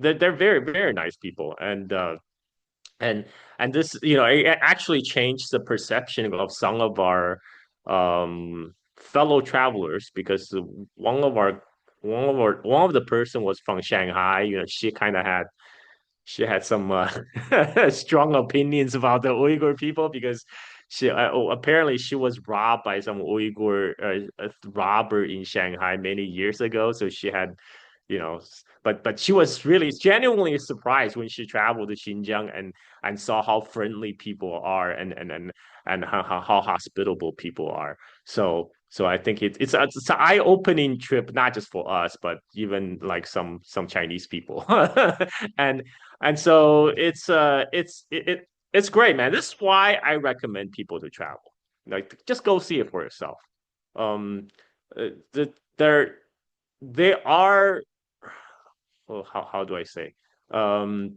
They're very very nice people, and this it actually changed the perception of some of our fellow travelers because one of the person was from Shanghai. She had some strong opinions about the Uyghur people because apparently she was robbed by some Uyghur robber in Shanghai many years ago. So she had, but she was really genuinely surprised when she traveled to Xinjiang and saw how friendly people are and how hospitable people are. So I think it's an eye-opening trip, not just for us, but even like some Chinese people. and and so it's great, man. This is why I recommend people to travel. Like just go see it for yourself. Um, they're they are well, how do I say? Um,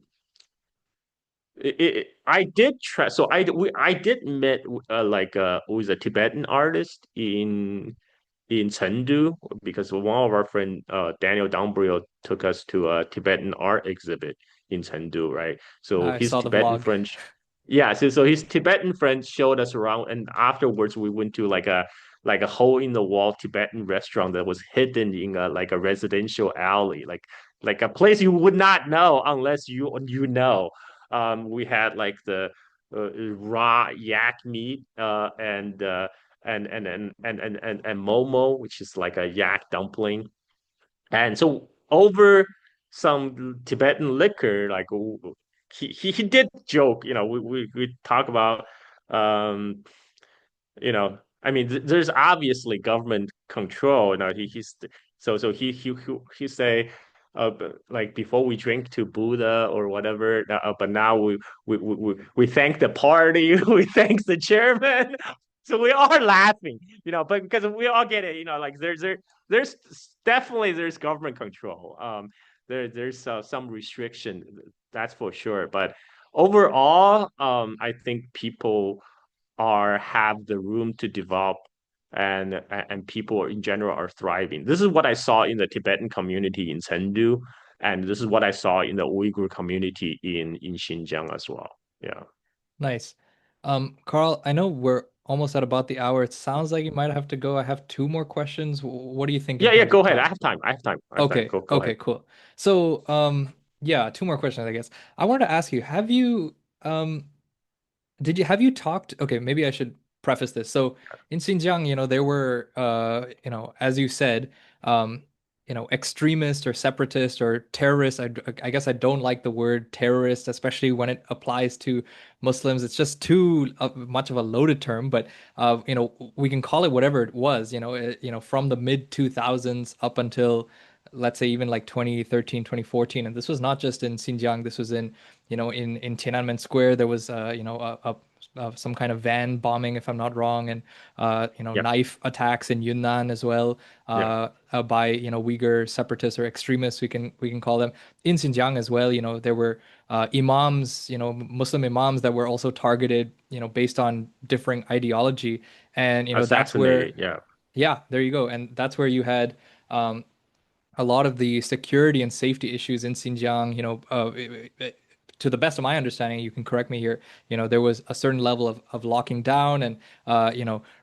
I did try. So I did met who is a Tibetan artist in Chengdu because one of our friend Daniel Dombrio took us to a Tibetan art exhibit in Chengdu, right? So I his saw the Tibetan vlog. friend, yeah. So his Tibetan friend showed us around, and afterwards we went to like a hole in the wall Tibetan restaurant that was hidden in a like a residential alley, like a place you would not know unless you know. We had like the raw yak meat and momo, which is like a yak dumpling. And so over some Tibetan liquor, like he did joke, we talk about um I mean, there's obviously government control. He say, like before we drink to Buddha or whatever, but now we thank the party, we thank the chairman. So we are laughing, but because we all get it, like there's definitely there's government control. There's some restriction, that's for sure. But overall, I think people are have the room to develop and people in general are thriving. This is what I saw in the Tibetan community in Chengdu, and this is what I saw in the Uyghur community in Xinjiang as well. Yeah. Nice. Carl, I know we're almost at about the hour. It sounds like you might have to go. I have two more questions. What do you think in Yeah, terms go of ahead. I time? have time. I have time. I have time. Okay, Go ahead. okay, cool. So, yeah, two more questions, I guess. I wanted to ask you, have you talked? Okay, maybe I should preface this. So in Xinjiang, there were, as you said, um, extremist or separatist or terrorist. I guess I don't like the word terrorist, especially when it applies to Muslims. It's just too much of a loaded term. But we can call it whatever it was. From the mid 2000s up until, let's say, even like 2013, 2014. And this was not just in Xinjiang. This was in Tiananmen Square, there was some kind of van bombing, if I'm not wrong, and Yep. knife attacks in Yunnan as well, Yeah. by Uyghur separatists or extremists, we can call them. In Xinjiang as well, there were imams, Muslim imams that were also targeted, based on differing ideology, and that's where, Assassinated. Yeah. yeah, there you go, and that's where you had. Um, a lot of the security and safety issues in Xinjiang, to the best of my understanding, you can correct me here, there was a certain level of locking down and,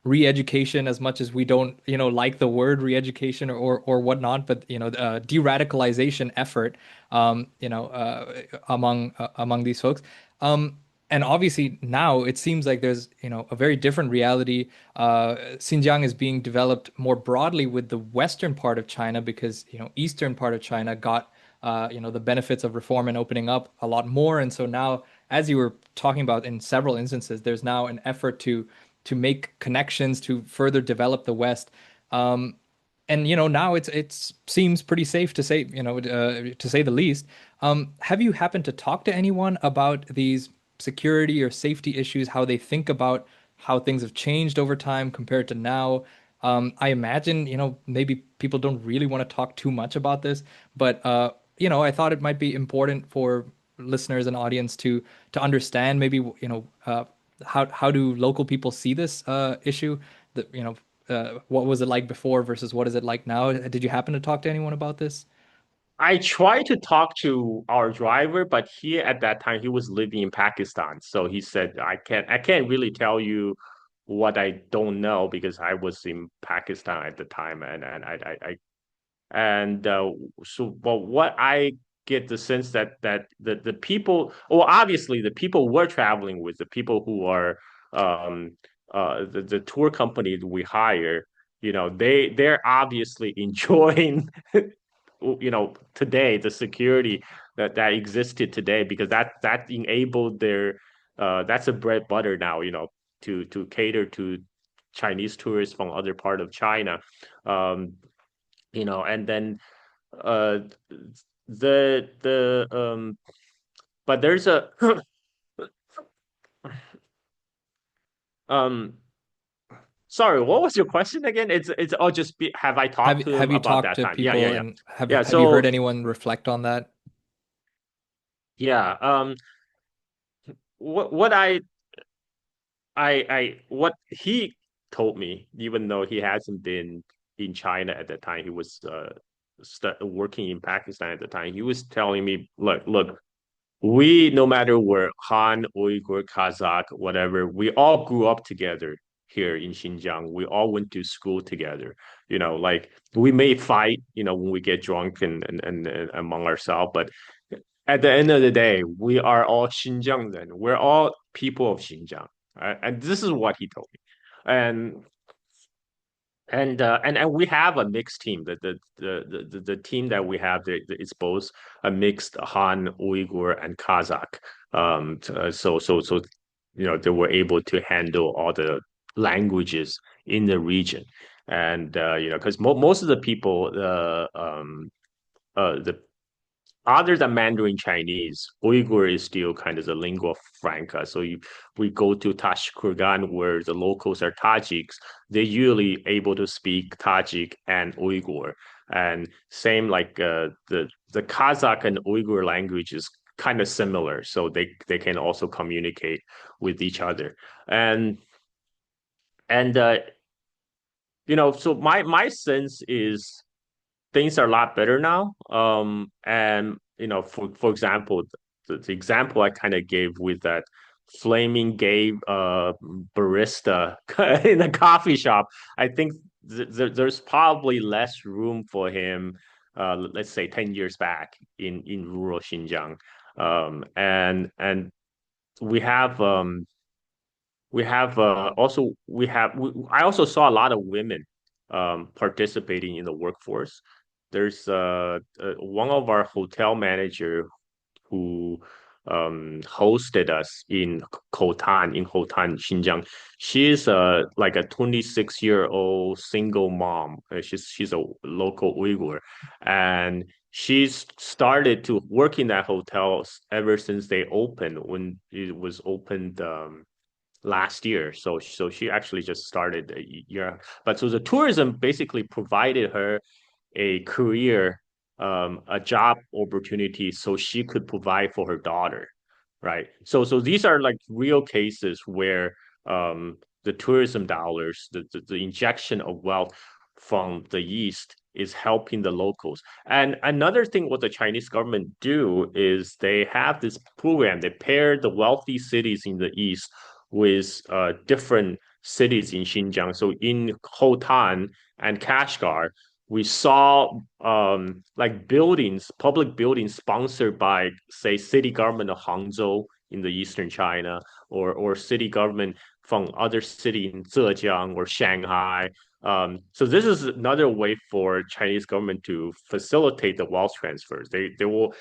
re-education, as much as we don't, like the word re-education or whatnot, but, de-radicalization effort, among these folks. And obviously now it seems like there's, a very different reality. Xinjiang is being developed more broadly with the western part of China because, eastern part of China got, the benefits of reform and opening up a lot more. And so now, as you were talking about in several instances, there's now an effort to make connections to further develop the West. And now it seems pretty safe to say, to say the least. Have you happened to talk to anyone about these security or safety issues, how they think about how things have changed over time compared to now? I imagine, maybe people don't really want to talk too much about this, but I thought it might be important for listeners and audience to understand maybe, how do local people see this issue? That, what was it like before versus what is it like now? Did you happen to talk to anyone about this? I tried to talk to our driver, but he at that time he was living in Pakistan. So he said, I can't really tell you what I don't know because I was in Pakistan at the time and but what I get the sense that the people, well, obviously the people we're traveling with, the people who are um the tour company that we hire, they're obviously enjoying today the security that existed today because that enabled their that's a bread butter now, to cater to Chinese tourists from other part of China. um and then uh the but there's a um sorry, what was your question again? It's oh, have I talked Have to them have you about talked that to time? Yeah, yeah, people yeah. and have Yeah, have you heard so anyone reflect on that? yeah. what what he told me, even though he hasn't been in China at that time, he was working in Pakistan at the time. He was telling me, look, we, no matter where Han, Uyghur, Kazakh, whatever, we all grew up together here in Xinjiang. We all went to school together. Like we may fight, when we get drunk and among ourselves, but at the end of the day, we are all Xinjiang then. We're all people of Xinjiang. And this is what he told me. And and we have a mixed team. The team that we have, it's both a mixed Han, Uyghur, and Kazakh. So they were able to handle all the languages in the region, and because most of the people, the other than Mandarin Chinese, Uyghur is still kind of the lingua franca. So we go to Tashkurgan where the locals are Tajiks, they're usually able to speak Tajik and Uyghur. And same like the Kazakh and Uyghur language is kind of similar, so they can also communicate with each other. And so my sense is things are a lot better now. And for example, the example I kind of gave with that flaming gay barista in a coffee shop, I think there's probably less room for him. Let's say 10 years back in rural Xinjiang. And we have I also saw a lot of women participating in the workforce. There's one of our hotel manager who hosted us in Khotan, Xinjiang. She's like a 26-year-old single mom. She's a local Uyghur, and she's started to work in that hotel ever since they opened when it was opened last year. So she actually just started a year. But so the tourism basically provided her a career, a job opportunity, so she could provide for her daughter, right? So these are like real cases where the tourism dollars, the injection of wealth from the East is helping the locals. And another thing what the Chinese government do is they have this program. They pair the wealthy cities in the East with different cities in Xinjiang. So in Khotan and Kashgar, we saw like buildings, public buildings sponsored by, say, city government of Hangzhou in the eastern China, or city government from other city in Zhejiang or Shanghai. So this is another way for Chinese government to facilitate the wealth transfers. They will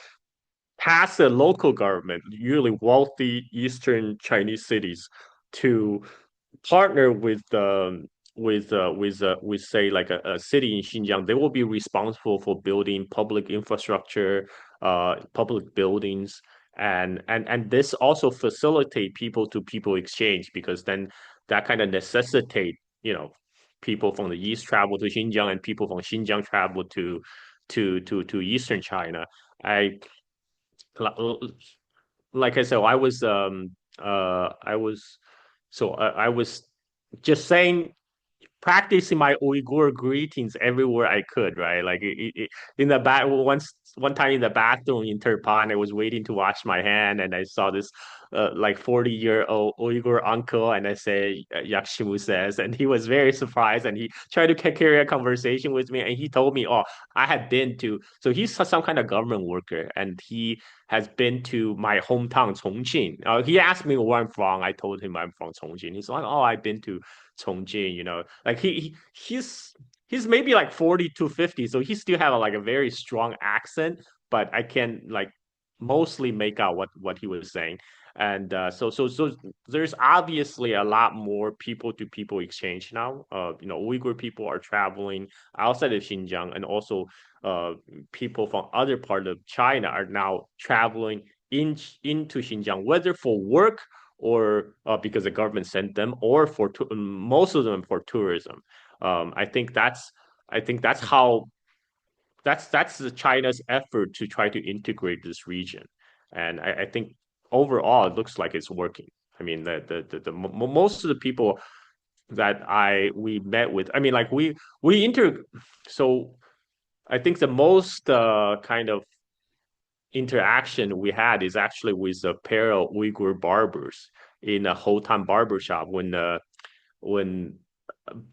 pass a local government, usually wealthy eastern Chinese cities, to partner with say like a city in Xinjiang. They will be responsible for building public infrastructure, public buildings, and this also facilitate people to people exchange, because then that kind of necessitate people from the east travel to Xinjiang and people from Xinjiang travel to eastern China. I like I said, I was I was just saying, practicing my Uyghur greetings everywhere I could, right? Like in the back, one time in the bathroom in Turpan, I was waiting to wash my hand, and I saw this like 40-year-old Uyghur uncle, and I say Yakshimu says, and he was very surprised, and he tried to carry a conversation with me, and he told me, oh, I had been to, so he's some kind of government worker, and he has been to my hometown Chongqing. He asked me where I'm from. I told him I'm from Chongqing. He's like, oh, I've been to Chongqing, like he's maybe like 40 to 50, so he still have like a very strong accent, but I can like mostly make out what he was saying. And so there's obviously a lot more people to people exchange now. Uyghur people are traveling outside of Xinjiang, and also uh people from other part of China are now traveling into Xinjiang, whether for work or because the government sent them, or for most of them for tourism. I think that's how that's the China's effort to try to integrate this region, and I think overall, it looks like it's working. I mean, most of the people that I we met with, I mean, like we inter, so I think the most kind of interaction we had is actually with a pair of Uyghur barbers in a Hotan barber shop when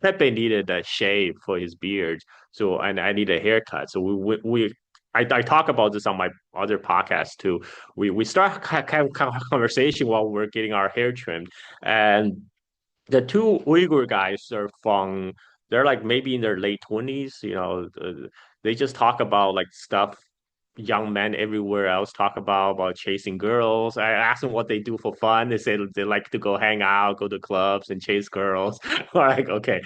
Pepe needed a shave for his beard, so and I need a haircut. So I talk about this on my other podcast too. We start kind of conversation while we're getting our hair trimmed, and the two Uyghur guys are from they're like maybe in their late 20s, they just talk about like stuff young men everywhere else talk about chasing girls. I asked them what they do for fun. They say they like to go hang out, go to clubs and chase girls. We're like, okay.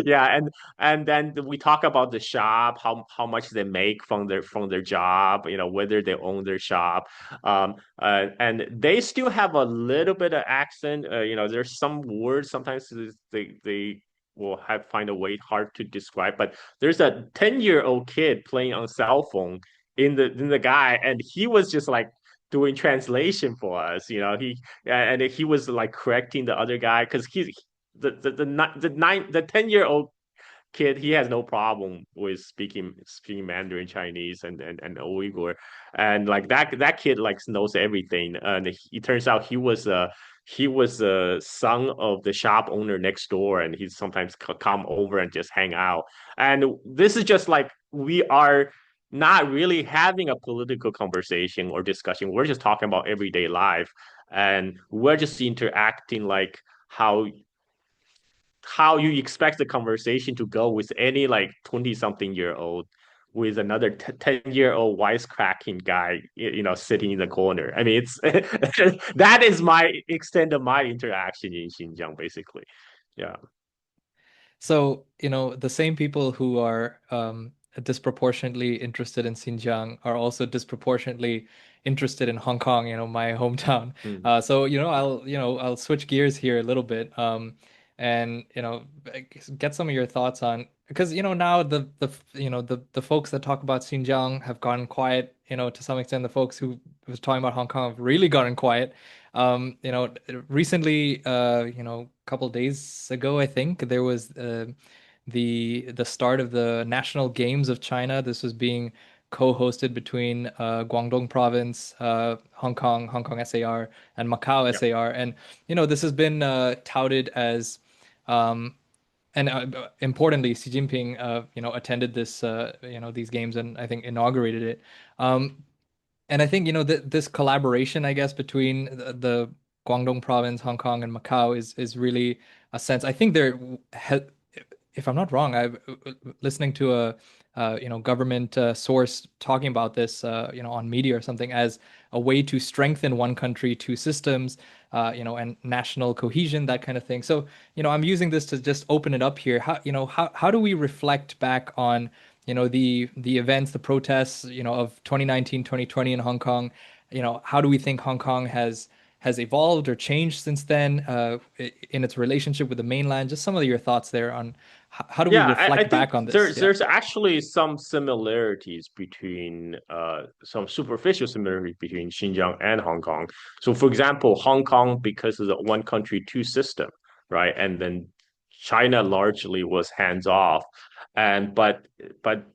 Yeah, and then we talk about the shop, how much they make from their job, whether they own their shop. And they still have a little bit of accent. There's some words sometimes they will have find a way hard to describe, but there's a 10-year-old kid playing on cell phone in the guy, and he was just like doing translation for us. And he was like correcting the other guy because he's the 10-year-old kid, he has no problem with speaking Mandarin Chinese and Uyghur, and like that kid like knows everything. And it turns out he was a son of the shop owner next door, and he sometimes come over and just hang out. And this is just like we are not really having a political conversation or discussion. We're just talking about everyday life, and we're just interacting like how you expect the conversation to go with any like 20 something year old with another 10-year-old wisecracking guy, sitting in the corner. I mean, it's that is my extent of my interaction in Xinjiang, basically. Yeah. So, the same people who are disproportionately interested in Xinjiang are also disproportionately interested in Hong Kong, my hometown. Mm. So, I'll switch gears here a little bit, and, get some of your thoughts on, because, now the folks that talk about Xinjiang have gotten quiet, to some extent, the folks who was talking about Hong Kong have really gotten quiet. Recently, a couple days ago, I think there was the start of the National Games of China. This was being co-hosted between Guangdong Province, Hong Kong SAR, and Macau Yeah. SAR. And this has been touted as um, and importantly, Xi Jinping, attended these games and I think inaugurated it. Um, and I think, th this collaboration, I guess, between the Guangdong province, Hong Kong, and Macau is really a sense. I think if I'm not wrong, I've listening to a government source talking about this, on media or something, as a way to strengthen one country, two systems, and national cohesion, that kind of thing. So, I'm using this to just open it up here. How do we reflect back on, the events, the protests, of 2019, 2020 in Hong Kong? How do we think Hong Kong has evolved or changed since then, in its relationship with the mainland? Just some of your thoughts there on how do we Yeah, I reflect think back on this? there's actually some similarities between some superficial similarities between Xinjiang and Hong Kong. So for example, Hong Kong, because of the one country, two system, right? And then China largely was hands off. And but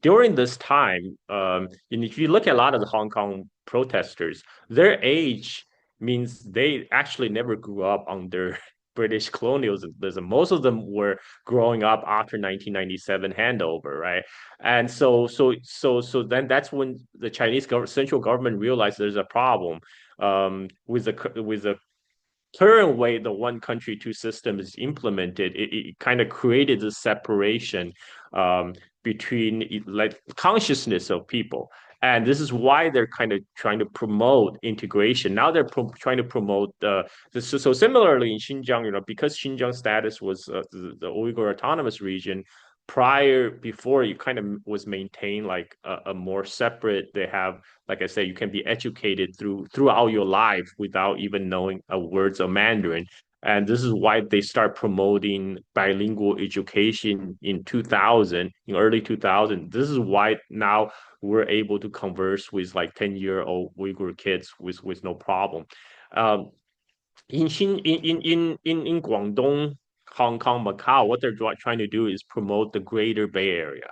during this time, and if you look at a lot of the Hong Kong protesters, their age means they actually never grew up under British colonialism. Most of them were growing up after 1997 handover, right? And so then that's when the central government realized there's a problem with the current way the one country two system is implemented. It kind of created a separation between like consciousness of people. And this is why they're kind of trying to promote integration. Now they're trying to promote so similarly in Xinjiang, because Xinjiang status was the Uyghur Autonomous Region before it kind of was maintained like a more separate. They have, like I said, you can be educated throughout your life without even knowing a words of Mandarin. And this is why they start promoting bilingual education in 2000, in early 2000. This is why now we're able to converse with like 10-year-old Uyghur kids with no problem. Um, in Guangdong, Hong Kong, Macau, what they're trying to do is promote the Greater Bay Area.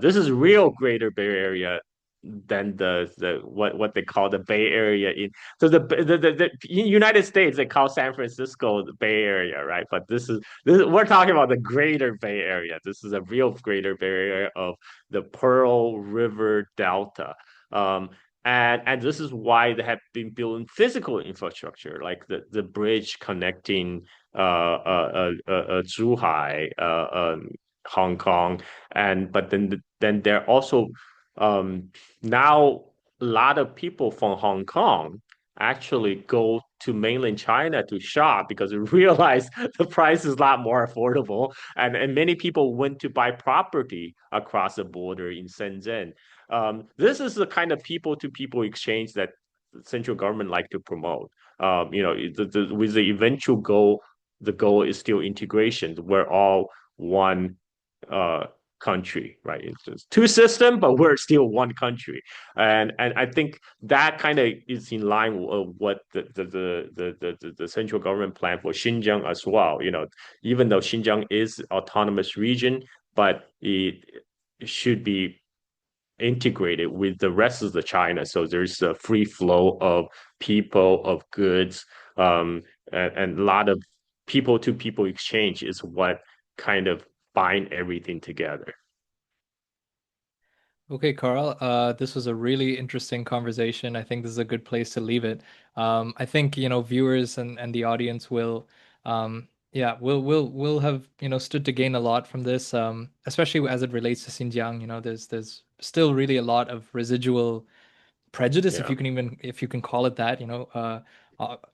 This is real Greater Bay Area than the what they call the Bay Area in so the in United States they call San Francisco the Bay Area, right? But this is we're talking about the Greater Bay Area. This is a real Greater Bay Area of the Pearl River Delta. Um, and this is why they have been building physical infrastructure like the bridge connecting Zhuhai, Hong Kong, and but then they're also um, now a lot of people from Hong Kong actually go to mainland China to shop because they realize the price is a lot more affordable, and many people went to buy property across the border in Shenzhen. This is the kind of people-to-people exchange that the central government like to promote. With the eventual goal, the goal is still integration. We're all one uh, country, right? It's just two system, but we're still one country, and I think that kind of is in line with what the central government plan for Xinjiang as well. Even though Xinjiang is autonomous region, but it should be integrated with the rest of the China. So there's a free flow of people, of goods, and a lot of people to people exchange is what kind of bind everything together. Okay, Carl, this was a really interesting conversation. I think this is a good place to leave it. I think, viewers and the audience yeah, will have, stood to gain a lot from this, especially as it relates to Xinjiang. There's still really a lot of residual prejudice, Yeah. if you can call it that,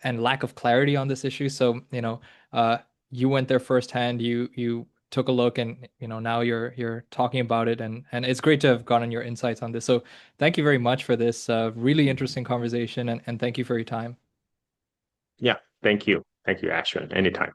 and lack of clarity on this issue. So, uh, you went there firsthand. You took a look, and now you're talking about it, and it's great to have gotten your insights on this. So, thank you very much for this really interesting conversation, and thank you for your time. Yeah. Thank you. Thank you, Ashwin. Anytime.